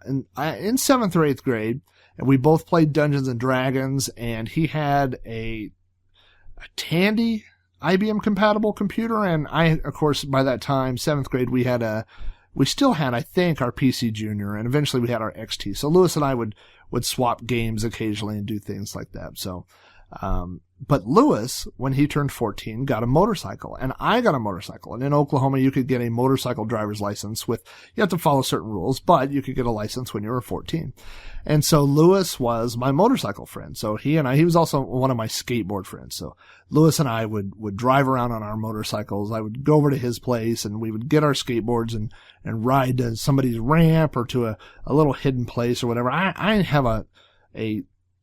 in 7th or 8th grade, and we both played Dungeons and Dragons, and he had a Tandy IBM compatible computer. And I, of course, by that time, 7th grade, we still had, I think, our PC Junior, and eventually we had our XT. So Lewis and I would swap games occasionally and do things like that. So, but Lewis, when he turned 14, got a motorcycle, and I got a motorcycle. And in Oklahoma, you could get a motorcycle driver's license you have to follow certain rules, but you could get a license when you were 14. And so Lewis was my motorcycle friend. So he was also one of my skateboard friends. So Lewis and I would drive around on our motorcycles. I would go over to his place, and we would get our skateboards and ride to somebody's ramp or to a little hidden place or whatever. I have a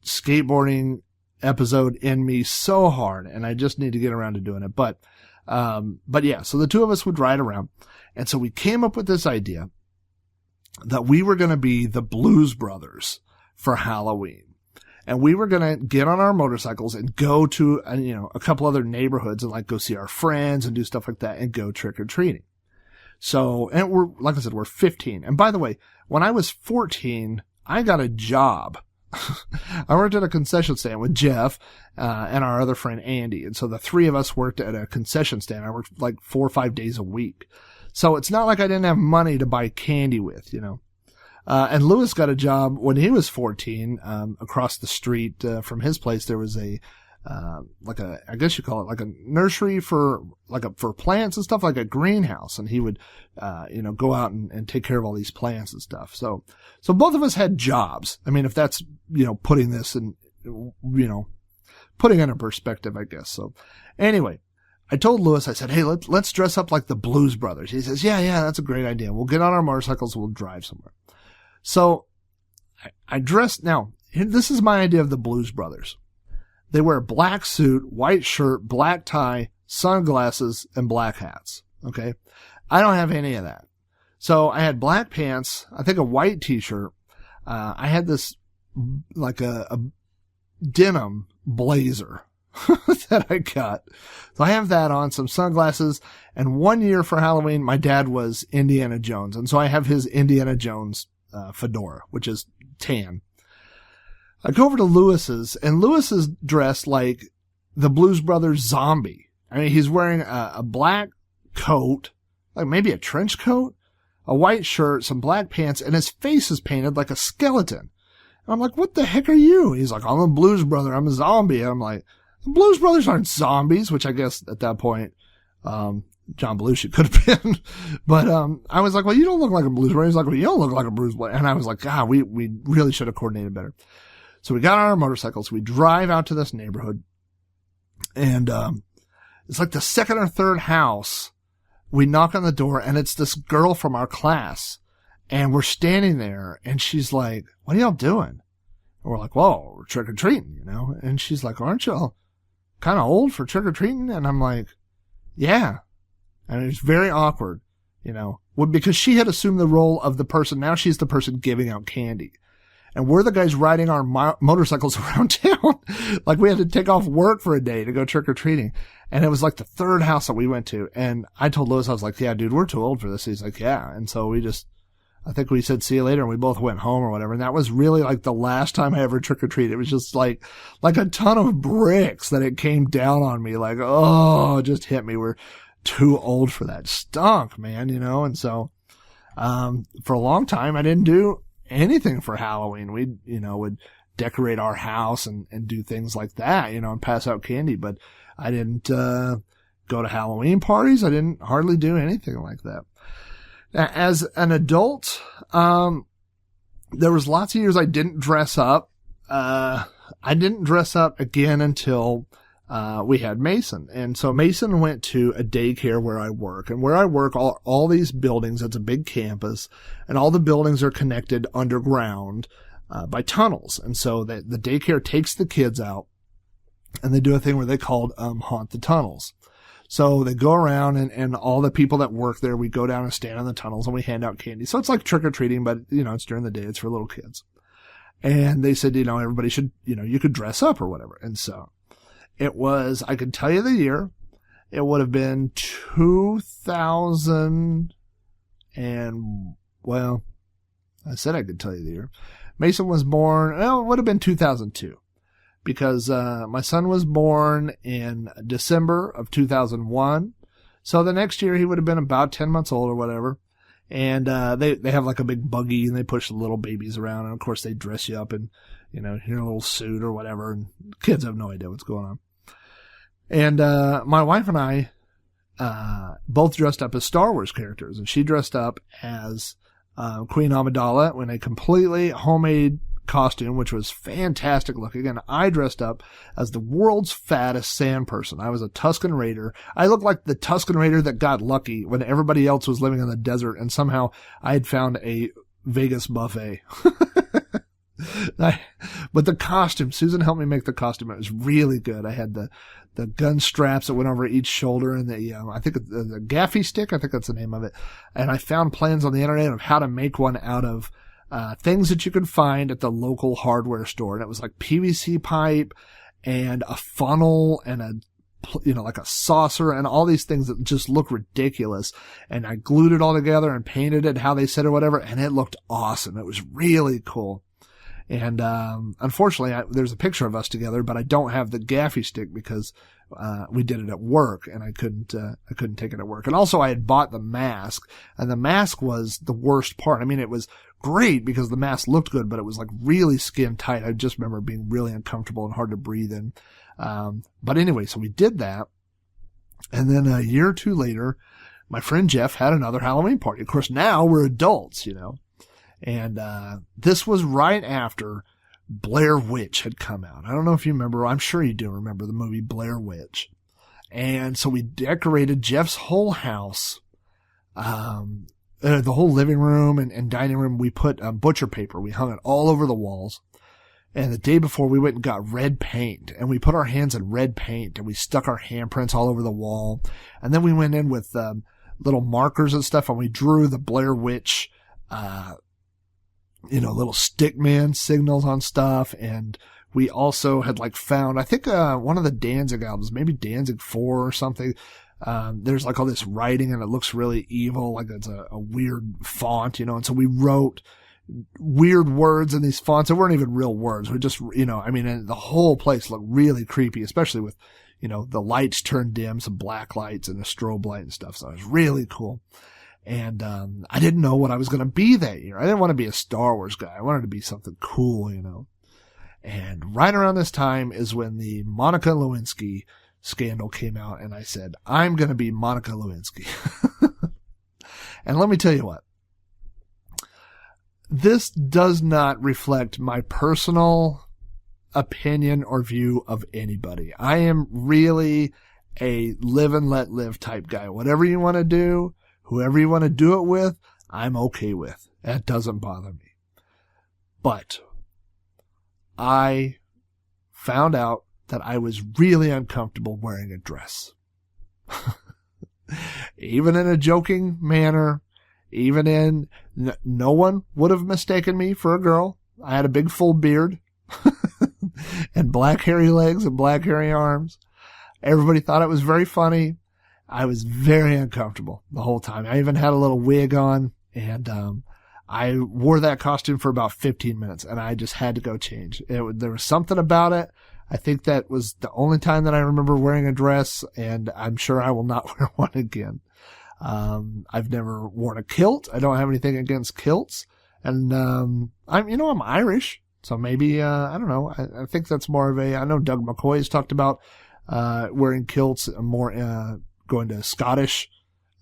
skateboarding episode in me so hard, and I just need to get around to doing it. But yeah, so the two of us would ride around. And so we came up with this idea that we were going to be the Blues Brothers for Halloween. And we were going to get on our motorcycles and go to, a couple other neighborhoods and go see our friends and do stuff like that and go trick or treating. So, and like I said, we're 15. And by the way, when I was 14, I got a job. I worked at a concession stand with Jeff, and our other friend Andy. And so the 3 of us worked at a concession stand. I worked 4 or 5 days a week. So it's not like I didn't have money to buy candy with, and Lewis got a job when he was 14, across the street, from his place. There was I guess you call it a nursery for plants and stuff, like a greenhouse. And he would, go out and take care of all these plants and stuff. So both of us had jobs. I mean, if that's, putting this in, putting it in perspective, I guess. So anyway, I told Lewis, I said, hey, let's dress up like the Blues Brothers. He says, yeah, that's a great idea. We'll get on our motorcycles. We'll drive somewhere. So I dressed. Now, this is my idea of the Blues Brothers. They wear a black suit, white shirt, black tie, sunglasses, and black hats. Okay. I don't have any of that. So I had black pants, I think a white t-shirt. I had this, a denim blazer that I got. So I have that on, some sunglasses. And one year for Halloween, my dad was Indiana Jones. And so I have his Indiana Jones, fedora, which is tan. I go over to Lewis's, and Lewis is dressed like the Blues Brothers zombie. I mean, he's wearing a black coat, maybe a trench coat, a white shirt, some black pants, and his face is painted like a skeleton. And I'm like, what the heck are you? He's like, I'm a Blues Brother. I'm a zombie. And I'm like, the Blues Brothers aren't zombies, which I guess at that point, John Belushi could have been. But I was like, well, you don't look like a Blues Brother. He's like, well, you don't look like a Blues Brother. And I was like, God, we really should have coordinated better. So we got on our motorcycles. We drive out to this neighborhood, and it's like the second or third house we knock on the door, and it's this girl from our class. And we're standing there, and she's like, what are y'all doing? And we're like, whoa, we're trick-or-treating, you know? And she's like, aren't y'all kind of old for trick-or-treating? And I'm like, yeah. And it's very awkward, you know, because she had assumed the role of the person. Now she's the person giving out candy. And we're the guys riding our motorcycles around town. Like we had to take off work for a day to go trick-or-treating. And it was like the third house that we went to. And I told Lewis, I was like, yeah, dude, we're too old for this. He's like, yeah. And so I think we said, see you later. And we both went home or whatever. And that was really like the last time I ever trick-or-treated. It was just like a ton of bricks that it came down on me. Like, oh, it just hit me. We're too old for that. Stunk, man, you know? And so, for a long time, I didn't do anything for Halloween. We, you know, would decorate our house and do things like that, you know, and pass out candy. But I didn't, go to Halloween parties. I didn't hardly do anything like that. As an adult, there was lots of years I didn't dress up. I didn't dress up again until, we had Mason. And so Mason went to a daycare where I work. And where I work, all these buildings, it's a big campus, and all the buildings are connected underground, by tunnels. And so the daycare takes the kids out, and they do a thing where they called, haunt the tunnels. So they go around and all the people that work there, we go down and stand in the tunnels and we hand out candy. So it's like trick-or-treating, but, you know, it's during the day. It's for little kids. And they said, you know, everybody should, you know, you could dress up or whatever. And so it was, I could tell you the year. It would have been 2000 and, well, I said I could tell you the year. Mason was born, well, it would have been 2002. Because my son was born in December of 2001. So the next year he would have been about 10 months old or whatever. And they have like a big buggy and they push the little babies around. And of course they dress you up in, you know, your little suit or whatever. And kids have no idea what's going on. And my wife and I both dressed up as Star Wars characters. And she dressed up as Queen Amidala in a completely homemade costume, which was fantastic looking, and I dressed up as the world's fattest sand person. I was a Tusken Raider. I looked like the Tusken Raider that got lucky when everybody else was living in the desert, and somehow I had found a Vegas buffet. But the costume, Susan helped me make the costume. It was really good. I had the gun straps that went over each shoulder and I think the gaffy stick, I think that's the name of it. And I found plans on the internet of how to make one out of things that you could find at the local hardware store. And it was like PVC pipe and a funnel and like a saucer and all these things that just look ridiculous. And I glued it all together and painted it how they said or whatever. And it looked awesome. It was really cool. And, unfortunately there's a picture of us together, but I don't have the gaffy stick because, we did it at work and I couldn't take it at work. And also I had bought the mask, and the mask was the worst part. I mean, it was great because the mask looked good, but it was like really skin tight. I just remember being really uncomfortable and hard to breathe in. But anyway, so we did that. And then a year or two later, my friend Jeff had another Halloween party. Of course, now we're adults, you know. And this was right after Blair Witch had come out. I don't know if you remember. I'm sure you do remember the movie Blair Witch. And so we decorated Jeff's whole house, the whole living room and dining room. We put butcher paper. We hung it all over the walls. And the day before, we went and got red paint. And we put our hands in red paint. And we stuck our handprints all over the wall. And then we went in with little markers and stuff. And we drew the Blair Witch little stick man signals on stuff. And we also had found, I think, one of the Danzig albums, maybe Danzig 4 or something. There's all this writing and it looks really evil. Like it's a weird font, and so we wrote weird words in these fonts. They weren't even real words. We just, and the whole place looked really creepy, especially with, the lights turned dim, some black lights and a strobe light and stuff. So it was really cool. And, I didn't know what I was going to be that year. I didn't want to be a Star Wars guy. I wanted to be something cool, And right around this time is when the Monica Lewinsky scandal came out. And I said, I'm going to be Monica Lewinsky. And let me tell you what, this does not reflect my personal opinion or view of anybody. I am really a live and let live type guy. Whatever you want to do, whoever you want to do it with, I'm okay with. That doesn't bother me. But I found out that I was really uncomfortable wearing a dress. Even in a joking manner, even in, no one would have mistaken me for a girl. I had a big full beard and black hairy legs and black hairy arms. Everybody thought it was very funny. I was very uncomfortable the whole time. I even had a little wig on, and I wore that costume for about 15 minutes, and I just had to go change. There was something about it. I think that was the only time that I remember wearing a dress, and I'm sure I will not wear one again. I've never worn a kilt. I don't have anything against kilts. And, I'm Irish. So maybe, I don't know. I think that's more of I know Doug McCoy's talked about, wearing kilts, more, going to Scottish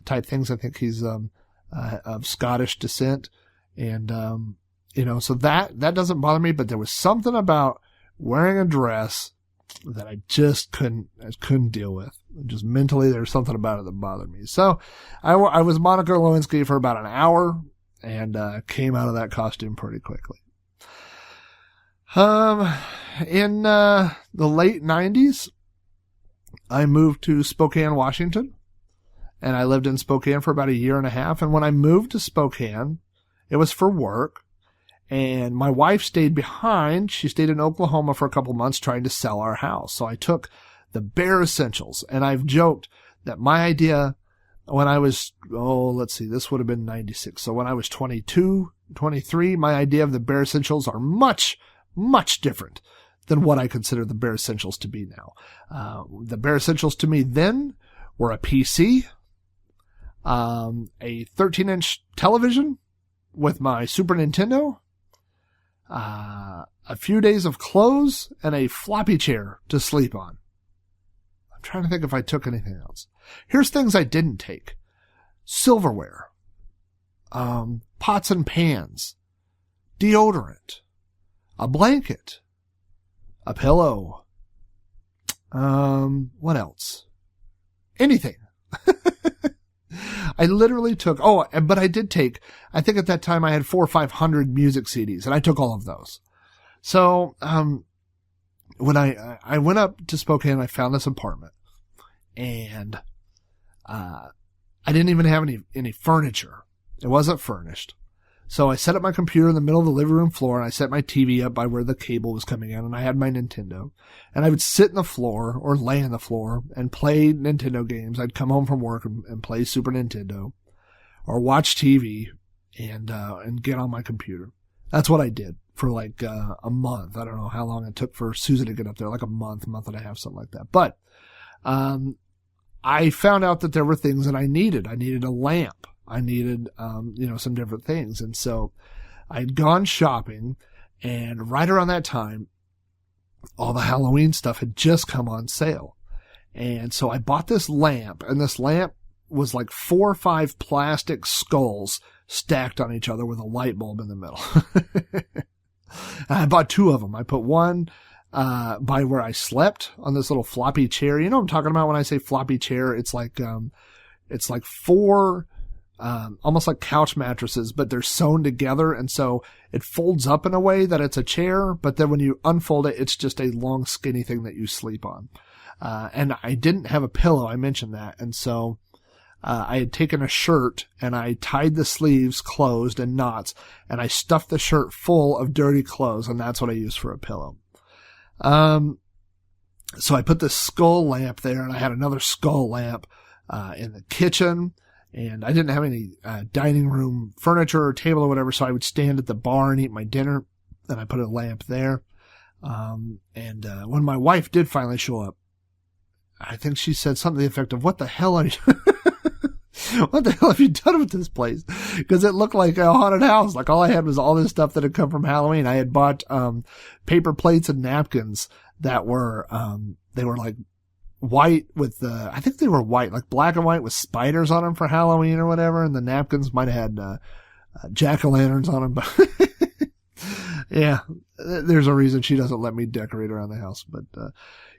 type things. I think he's, of Scottish descent. And, so that doesn't bother me, but there was something about wearing a dress that I just couldn't deal with. Just mentally, there was something about it that bothered me. So I was Monica Lewinsky for about an hour and, came out of that costume pretty quickly. In, the late 90s, I moved to Spokane, Washington, and I lived in Spokane for about a year and a half. And when I moved to Spokane, it was for work. And my wife stayed behind. She stayed in Oklahoma for a couple months trying to sell our house. So I took the bare essentials. And I've joked that my idea when I was, this would have been 96. So when I was 22, 23, my idea of the bare essentials are much, much different than what I consider the bare essentials to be now. The bare essentials to me then were a PC, a 13-inch television with my Super Nintendo, a few days of clothes, and a floppy chair to sleep on. I'm trying to think if I took anything else. Here's things I didn't take. Silverware, pots and pans, deodorant, a blanket, a pillow, what else? Anything. I literally took, but I did take, I think at that time I had 400 or 500 music CDs, and I took all of those. So, when I went up to Spokane, I found this apartment, and, I didn't even have any furniture. It wasn't furnished. So I set up my computer in the middle of the living room floor, and I set my TV up by where the cable was coming in, and I had my Nintendo. And I would sit in the floor or lay on the floor and play Nintendo games. I'd come home from work and play Super Nintendo or watch TV and get on my computer. That's what I did for like a month. I don't know how long it took for Susan to get up there, like a month and a half, something like that. But I found out that there were things that I needed. I needed a lamp. I needed, some different things. And so I'd gone shopping, and right around that time, all the Halloween stuff had just come on sale. And so I bought this lamp, and this lamp was like 4 or 5 plastic skulls stacked on each other with a light bulb in the middle. I bought 2 of them. I put one, by where I slept on this little floppy chair. You know what I'm talking about when I say floppy chair? It's like 4, almost like couch mattresses, but they're sewn together. And so it folds up in a way that it's a chair, but then when you unfold it, it's just a long skinny thing that you sleep on. And I didn't have a pillow. I mentioned that. And so, I had taken a shirt and I tied the sleeves closed in knots, and I stuffed the shirt full of dirty clothes, and that's what I used for a pillow. So I put this skull lamp there, and I had another skull lamp, in the kitchen. And I didn't have any dining room furniture or table or whatever, so I would stand at the bar and eat my dinner. And I put a lamp there. When my wife did finally show up, I think she said something to the effect of, "What the hell are you? What the hell have you done with this place?" Because it looked like a haunted house. Like all I had was all this stuff that had come from Halloween. I had bought paper plates and napkins that were they were like white with I think they were white, like black and white with spiders on them for Halloween or whatever. And the napkins might have had jack-o'-lanterns on them. But yeah, there's a reason she doesn't let me decorate around the house. But,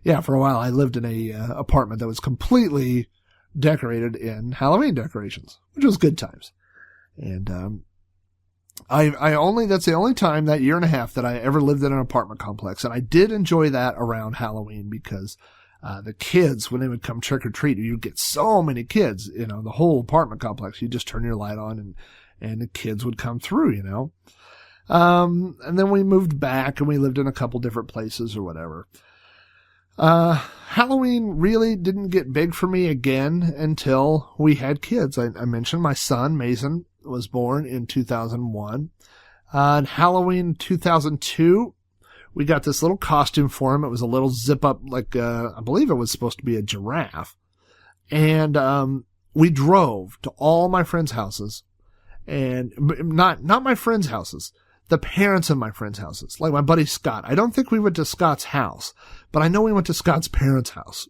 yeah, for a while I lived in a apartment that was completely decorated in Halloween decorations, which was good times. And, that's the only time that year and a half that I ever lived in an apartment complex. And I did enjoy that around Halloween because, the kids, when they would come trick or treat, you'd get so many kids, the whole apartment complex. You just turn your light on and the kids would come through, and then we moved back and we lived in a couple different places or whatever. Halloween really didn't get big for me again until we had kids. I mentioned my son, Mason, was born in 2001. On Halloween 2002, we got this little costume for him. It was a little zip up, like, I believe it was supposed to be a giraffe. And, we drove to all my friends' houses, and not my friends' houses, the parents of my friends' houses, like my buddy Scott. I don't think we went to Scott's house, but I know we went to Scott's parents' house.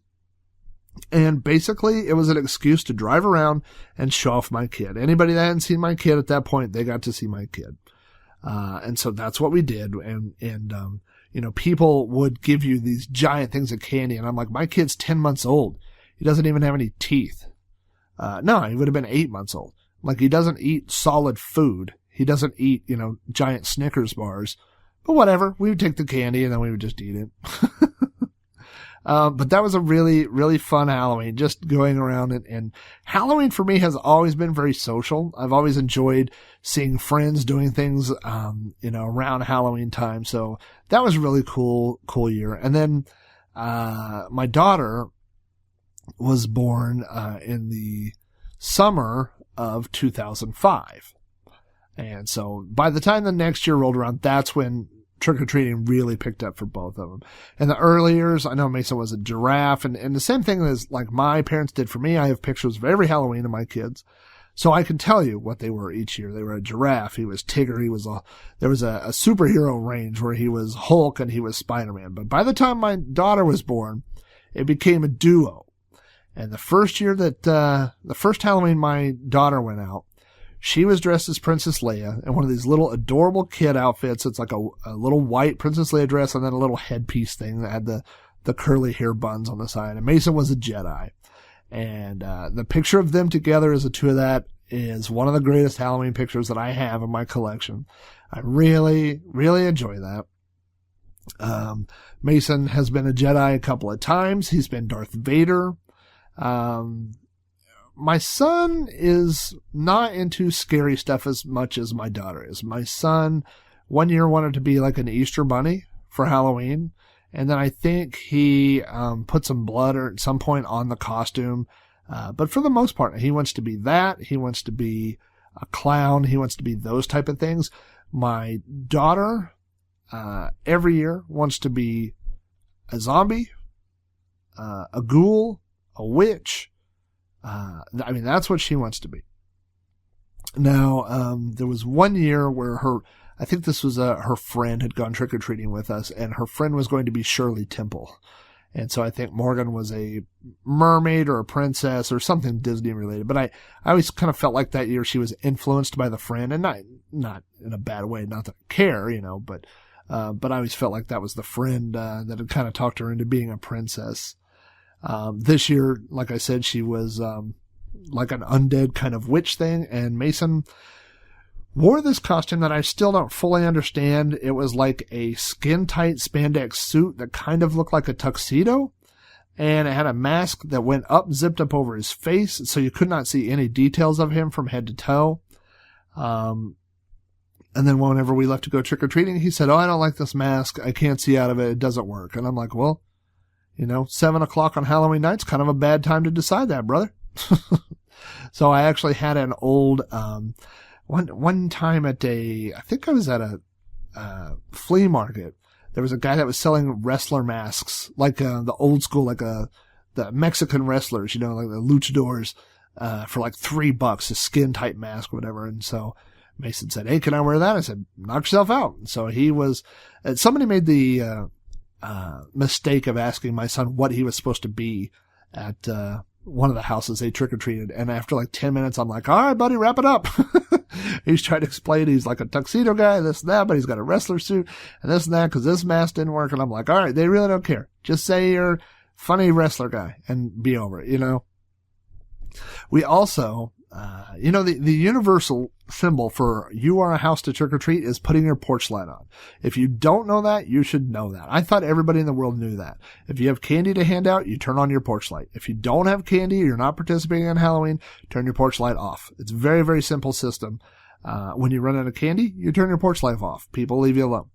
And basically, it was an excuse to drive around and show off my kid. Anybody that hadn't seen my kid at that point, they got to see my kid. And so that's what we did. And people would give you these giant things of candy. And I'm like, my kid's 10 months old. He doesn't even have any teeth. No, he would have been 8 months old. Like, he doesn't eat solid food. He doesn't eat, giant Snickers bars. But whatever. We would take the candy and then we would just eat it. But that was a really, really fun Halloween, just going around and Halloween for me has always been very social. I've always enjoyed seeing friends doing things, around Halloween time. So that was a really cool year. And then, my daughter was born, in the summer of 2005. And so by the time the next year rolled around, that's when trick-or-treating really picked up for both of them. In the early years, I know Mason was a giraffe, and the same thing as like my parents did for me. I have pictures of every Halloween of my kids, so I can tell you what they were each year. They were a giraffe, he was Tigger, there was a superhero range where he was Hulk and he was Spider-Man. But by the time my daughter was born, it became a duo. And the first Halloween my daughter went out, she was dressed as Princess Leia in one of these little adorable kid outfits. It's like a little white Princess Leia dress and then a little headpiece thing that had the curly hair buns on the side. And Mason was a Jedi. And the picture of them together as the two of that is one of the greatest Halloween pictures that I have in my collection. I really, really enjoy that. Mason has been a Jedi a couple of times. He's been Darth Vader. My son is not into scary stuff as much as my daughter is. My son one year wanted to be like an Easter bunny for Halloween. And then I think he put some blood or at some point on the costume. But for the most part, he wants to be that. He wants to be a clown. He wants to be those type of things. My daughter every year wants to be a zombie, a ghoul, a witch. That's what she wants to be. Now, there was one year where I think this was her friend had gone trick-or-treating with us, and her friend was going to be Shirley Temple. And so I think Morgan was a mermaid or a princess or something Disney related. But I always kind of felt like that year she was influenced by the friend, and not in a bad way, not that I care, but I always felt like that was the friend, that had kind of talked her into being a princess. This year, like I said, she was, like an undead kind of witch thing, and Mason wore this costume that I still don't fully understand. It was like a skin-tight spandex suit that kind of looked like a tuxedo, and it had a mask that went up, zipped up over his face, so you could not see any details of him from head to toe. And then whenever we left to go trick-or-treating, he said, "Oh, I don't like this mask. I can't see out of it. It doesn't work." And I'm like, well, 7:00 on Halloween night's kind of a bad time to decide that, brother. So I actually had an old, one time I think I was at a flea market. There was a guy that was selling wrestler masks, like the old school, like the Mexican wrestlers, like the luchadors, for like $3, a skin tight mask, whatever. And so Mason said, "Hey, can I wear that?" I said, "Knock yourself out." And so somebody made the mistake of asking my son what he was supposed to be at one of the houses they trick-or-treated, and after like 10 minutes I'm like, "All right, buddy, wrap it up." He's trying to explain he's like a tuxedo guy, this and that, but he's got a wrestler suit and this and that because this mask didn't work. And I'm like, all right, they really don't care. Just say you're funny wrestler guy and be over it, We also, the universal symbol for you are a house to trick or treat is putting your porch light on. If you don't know that, you should know that. I thought everybody in the world knew that. If you have candy to hand out, you turn on your porch light. If you don't have candy, you're not participating in Halloween, turn your porch light off. It's a very, very simple system. When you run out of candy, you turn your porch light off. People leave you alone.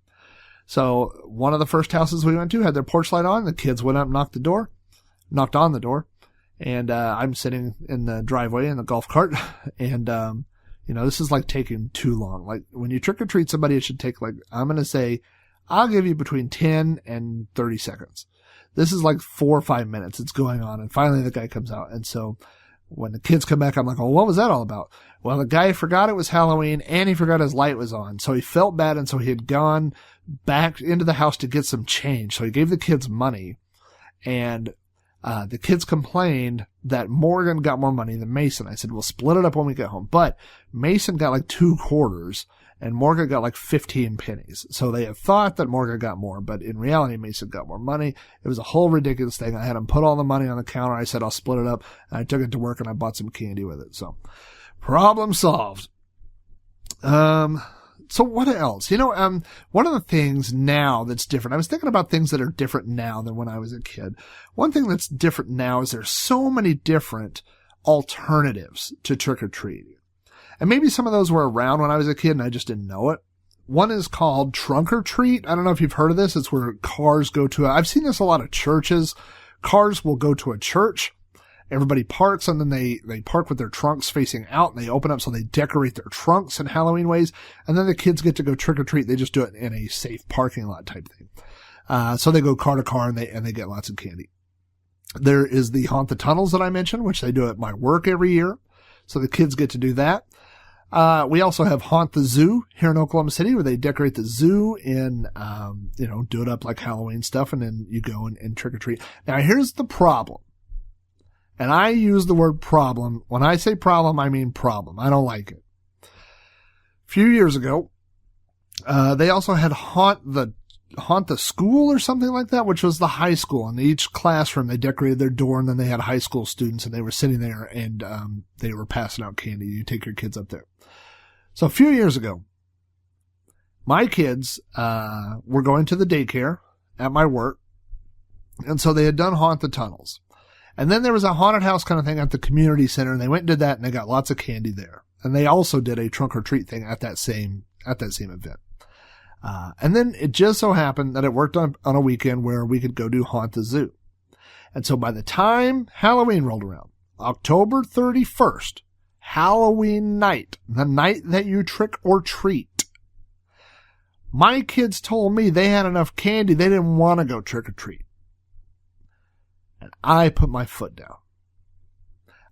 So one of the first houses we went to had their porch light on. The kids went up, knocked on the door. And, I'm sitting in the driveway in the golf cart. And, this is like taking too long. Like when you trick or treat somebody, it should take I'm going to say, I'll give you between 10 and 30 seconds. This is like 4 or 5 minutes. It's going on. And finally the guy comes out. And so when the kids come back, I'm like, oh, what was that all about? Well, the guy forgot it was Halloween and he forgot his light was on. So he felt bad. And so he had gone back into the house to get some change. So he gave the kids money and the kids complained that Morgan got more money than Mason. I said, we'll split it up when we get home. But Mason got like 2 quarters and Morgan got like 15 pennies. So they had thought that Morgan got more, but in reality, Mason got more money. It was a whole ridiculous thing. I had him put all the money on the counter. I said, I'll split it up. And I took it to work and I bought some candy with it. So problem solved. So what else? One of the things now that's different, I was thinking about things that are different now than when I was a kid. One thing that's different now is there's so many different alternatives to trick-or-treating. And maybe some of those were around when I was a kid and I just didn't know it. One is called trunk or treat. I don't know if you've heard of this. It's where cars go to I've seen this a lot of churches. Cars will go to a church. Everybody parks and then they park with their trunks facing out and they open up so they decorate their trunks in Halloween ways. And then the kids get to go trick or treat. They just do it in a safe parking lot type thing. So they go car to car and they get lots of candy. There is the Haunt the Tunnels that I mentioned, which they do at my work every year. So the kids get to do that. We also have Haunt the Zoo here in Oklahoma City where they decorate the zoo and, do it up like Halloween stuff. And then you go and trick or treat. Now here's the problem. And I use the word problem. When I say problem, I mean problem. I don't like it. A few years ago, they also had Haunt the School or something like that, which was the high school. And each classroom, they decorated their door and then they had high school students and they were sitting there and, they were passing out candy. You take your kids up there. So a few years ago, my kids, were going to the daycare at my work. And so they had done Haunt the Tunnels. And then there was a haunted house kind of thing at the community center, and they went and did that, and they got lots of candy there. And they also did a trunk or treat thing at that same event. And then it just so happened that it worked on a weekend where we could go do Haunt the Zoo. And so by the time Halloween rolled around, October 31st, Halloween night, the night that you trick or treat, my kids told me they had enough candy, they didn't want to go trick or treat. And I put my foot down.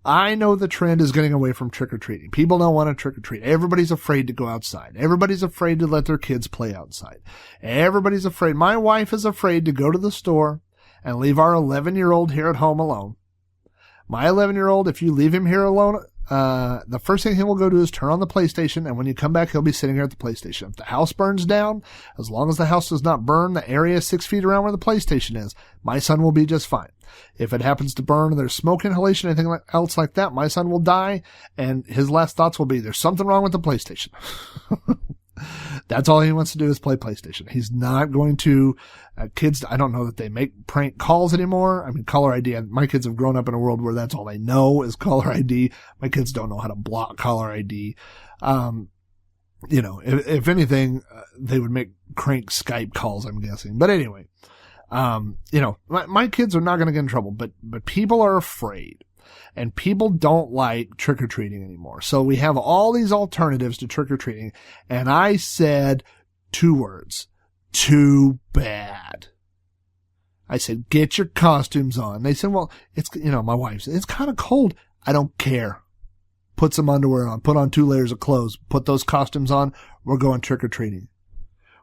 I know the trend is getting away from trick-or-treating. People don't want to trick-or-treat. Everybody's afraid to go outside. Everybody's afraid to let their kids play outside. Everybody's afraid. My wife is afraid to go to the store and leave our 11-year-old here at home alone. My 11-year-old, if you leave him here alone, the first thing he will go do is turn on the PlayStation, and when you come back, he'll be sitting here at the PlayStation. If the house burns down, as long as the house does not burn the area 6 feet around where the PlayStation is, my son will be just fine. If it happens to burn and there's smoke inhalation, anything else like that, my son will die, and his last thoughts will be, there's something wrong with the PlayStation. That's all he wants to do is play PlayStation. He's not going to, kids, I don't know that they make prank calls anymore. I mean, caller ID, my kids have grown up in a world where that's all they know is caller ID. My kids don't know how to block caller ID. If anything, they would make crank Skype calls, I'm guessing. But anyway, my kids are not going to get in trouble, but people are afraid. And people don't like trick-or-treating anymore. So we have all these alternatives to trick-or-treating. And I said 2 words. Too bad. I said, get your costumes on. They said, well, it's, my wife said, it's kind of cold. I don't care. Put some underwear on. Put on 2 layers of clothes. Put those costumes on. We're going trick-or-treating.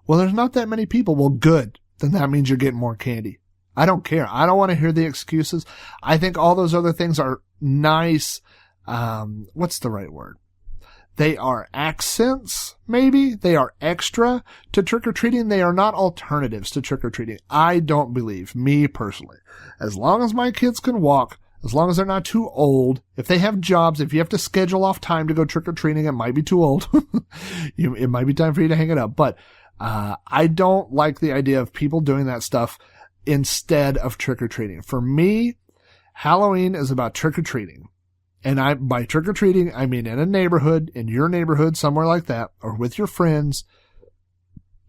Well, there's not that many people. Well, good. Then that means you're getting more candy. I don't care. I don't want to hear the excuses. I think all those other things are nice. What's the right word? They are accents, maybe. They are extra to trick-or-treating. They are not alternatives to trick-or-treating. I don't believe, me personally. As long as my kids can walk, as long as they're not too old, if they have jobs, if you have to schedule off time to go trick-or-treating, it might be too old. It might be time for you to hang it up. But I don't like the idea of people doing that stuff instead of trick-or-treating. For me, Halloween is about trick-or-treating. And by trick-or-treating, I mean in a neighborhood, in your neighborhood, somewhere like that, or with your friends.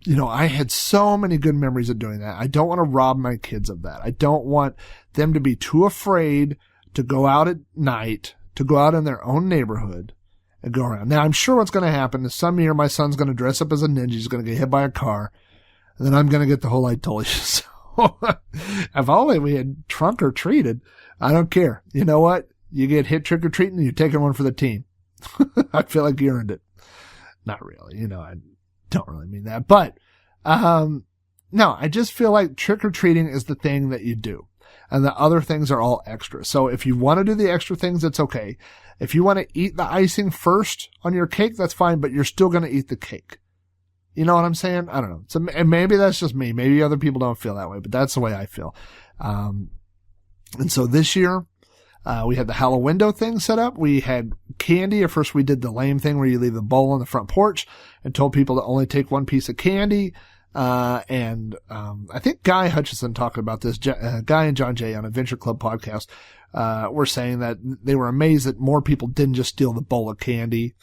You know, I had so many good memories of doing that. I don't want to rob my kids of that. I don't want them to be too afraid to go out at night, to go out in their own neighborhood and go around. Now, I'm sure what's going to happen is some year my son's going to dress up as a ninja. He's going to get hit by a car. And then I'm going to get the whole I told you so. If only we had trunk or treated. I don't care. You know what? You get hit trick-or-treating, you're taking one for the team. I feel like you earned it. Not really. You know, I don't really mean that. But, no, I just feel like trick-or-treating is the thing that you do. And the other things are all extra. So if you want to do the extra things, it's okay. If you want to eat the icing first on your cake, that's fine, but you're still going to eat the cake. You know what I'm saying? I don't know. So, and maybe that's just me. Maybe other people don't feel that way, but that's the way I feel. And so this year, we had the Halloween thing set up. We had candy. At first we did the lame thing where you leave the bowl on the front porch and told people to only take one piece of candy. I think Guy Hutchison talked about this, Guy and John Jay on Adventure Club podcast, were saying that they were amazed that more people didn't just steal the bowl of candy.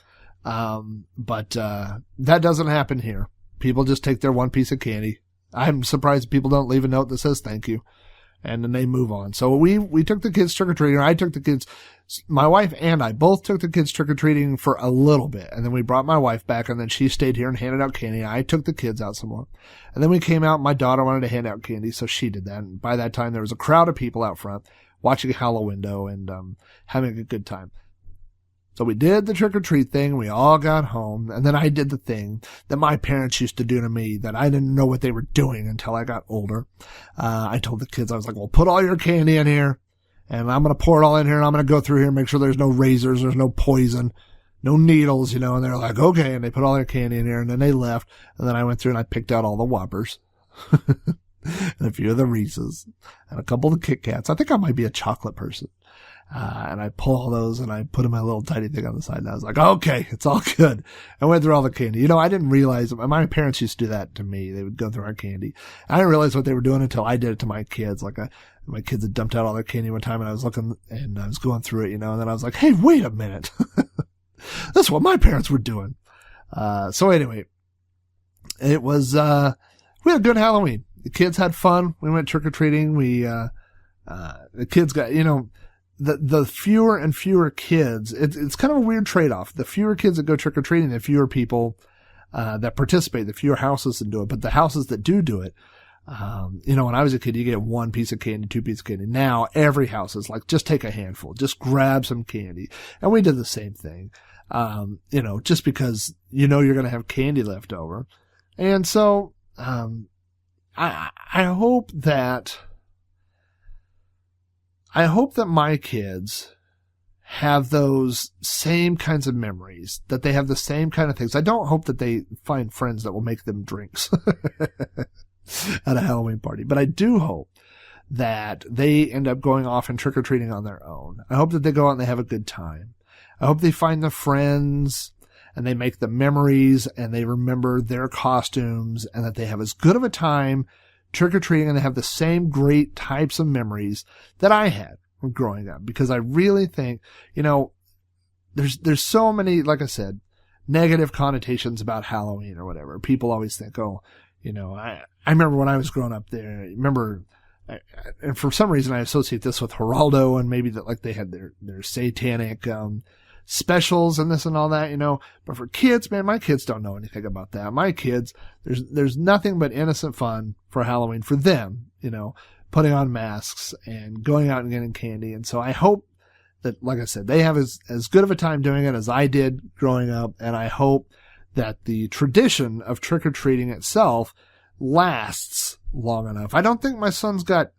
But that doesn't happen here. People just take their one piece of candy. I'm surprised people don't leave a note that says thank you. And then they move on. So we took the kids trick-or-treating. I took the kids, my wife and I both took the kids trick-or-treating for a little bit. And then we brought my wife back and then she stayed here and handed out candy. I took the kids out some more. And then we came out, my daughter wanted to hand out candy, so she did that. And by that time there was a crowd of people out front watching Halloween and, having a good time. So we did the trick-or-treat thing. We all got home. And then I did the thing that my parents used to do to me that I didn't know what they were doing until I got older. I told the kids, I was like, well, put all your candy in here and I'm going to pour it all in here and I'm going to go through here and make sure there's no razors, there's no poison, no needles, you know, and they're like, okay. And they put all their candy in here and then they left. And then I went through and I picked out all the Whoppers and a few of the Reese's and a couple of the Kit Kats. I think I might be a chocolate person. And I pull all those and I put in my little tiny thing on the side and I was like, okay, it's all good. I went through all the candy. You know, I didn't realize, my parents used to do that to me. They would go through our candy. I didn't realize what they were doing until I did it to my kids. Like my kids had dumped out all their candy one time and I was looking and I was going through it, you know, and then I was like, hey, wait a minute. That's what my parents were doing. So anyway, it was, we had a good Halloween. The kids had fun. We went trick-or-treating. The kids got, you know, the fewer and fewer kids, it's kind of a weird trade-off. The fewer kids that go trick-or-treating, the fewer people, that participate, the fewer houses that do it. But the houses that do it, you know, when I was a kid, you get one piece of candy, two pieces of candy. Now every house is like, just take a handful, just grab some candy. And we did the same thing. You know, just because you know you're going to have candy left over. And so, I hope that my kids have those same kinds of memories, that they have the same kind of things. I don't hope that they find friends that will make them drinks at a Halloween party, but I do hope that they end up going off and trick-or-treating on their own. I hope that they go out and they have a good time. I hope they find the friends and they make the memories and they remember their costumes and that they have as good of a time trick-or-treating and they have the same great types of memories that I had when growing up. Because I really think, you know, there's so many, like I said, negative connotations about Halloween or whatever. People always think, oh, you know, I remember when I was growing up there, and for some reason I associate this with Geraldo and maybe that like they had their satanic, specials and this and all that, you know, but for kids, man, my kids don't know anything about that. My kids, there's nothing but innocent fun for Halloween for them, you know, putting on masks and going out and getting candy. And so I hope that, like I said, they have as good of a time doing it as I did growing up. And I hope that the tradition of trick-or-treating itself lasts long enough. I don't think my son's got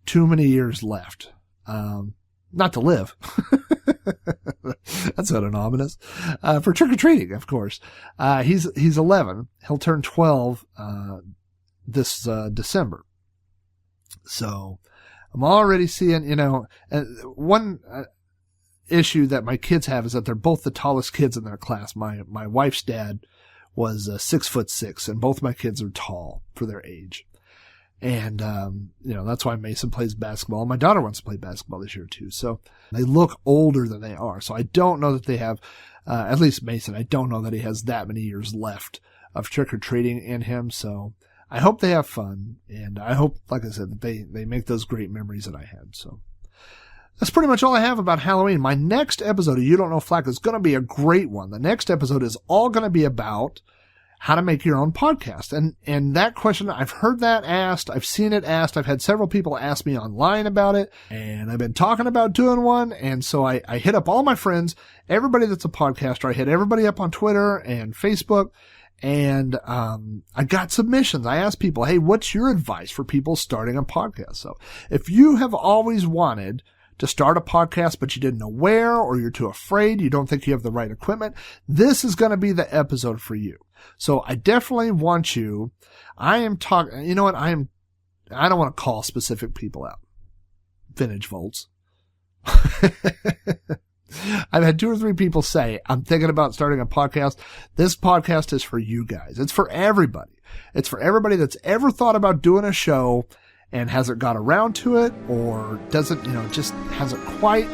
too many years left. Not to live. That's That sounded ominous. For trick-or-treating, of course. He's 11. He'll turn 12, this, December. So I'm already seeing, one issue that my kids have is that they're both the tallest kids in their class. My wife's dad was 6'6", and both my kids are tall for their age. And, that's why Mason plays basketball. My daughter wants to play basketball this year too. So they look older than they are. So I don't know that they have, at least Mason, I don't know that he has that many years left of trick-or-treating in him. So I hope they have fun. And I hope, like I said, that they make those great memories that I had. So that's pretty much all I have about Halloween. My next episode of You Don't Know Flack is going to be a great one. The next episode is all going to be about how to make your own podcast. And that question, I've heard that asked. I've seen it asked. I've had several people ask me online about it, and I've been talking about doing one. And so I hit up all my friends, everybody that's a podcaster. I hit everybody up on Twitter and Facebook, and I got submissions. I asked people, hey, what's your advice for people starting a podcast? So if you have always wanted to start a podcast, but you didn't know where, or you're too afraid, you don't think you have the right equipment, this is going to be the episode for you. So I definitely want you, I am talking, you know what, I don't want to call specific people out. Vintage Volts. I've had 2 or 3 people say, I'm thinking about starting a podcast. This podcast is for you guys. It's for everybody. It's for everybody that's ever thought about doing a show and hasn't got around to it, or doesn't, just hasn't quite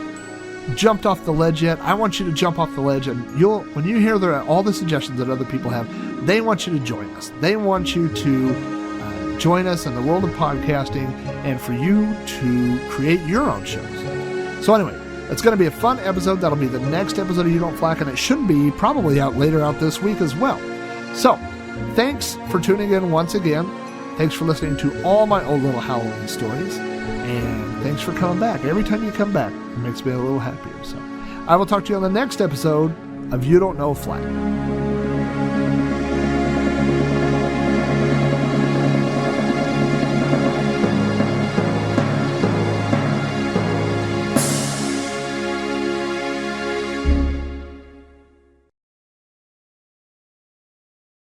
jumped off the ledge yet. I want you to jump off the ledge, and when you hear all the suggestions that other people have, they want you to join us. They want you to join us in the world of podcasting, and for you to create your own shows. So anyway, it's going to be a fun episode. That'll be the next episode of You Don't Flack, and it should be probably later out this week as well. So thanks for tuning in once again. Thanks for listening to all my old little Halloween stories. And thanks for coming back. Every time you come back, it makes me a little happier. So I will talk to you on the next episode of You Don't Know Flack.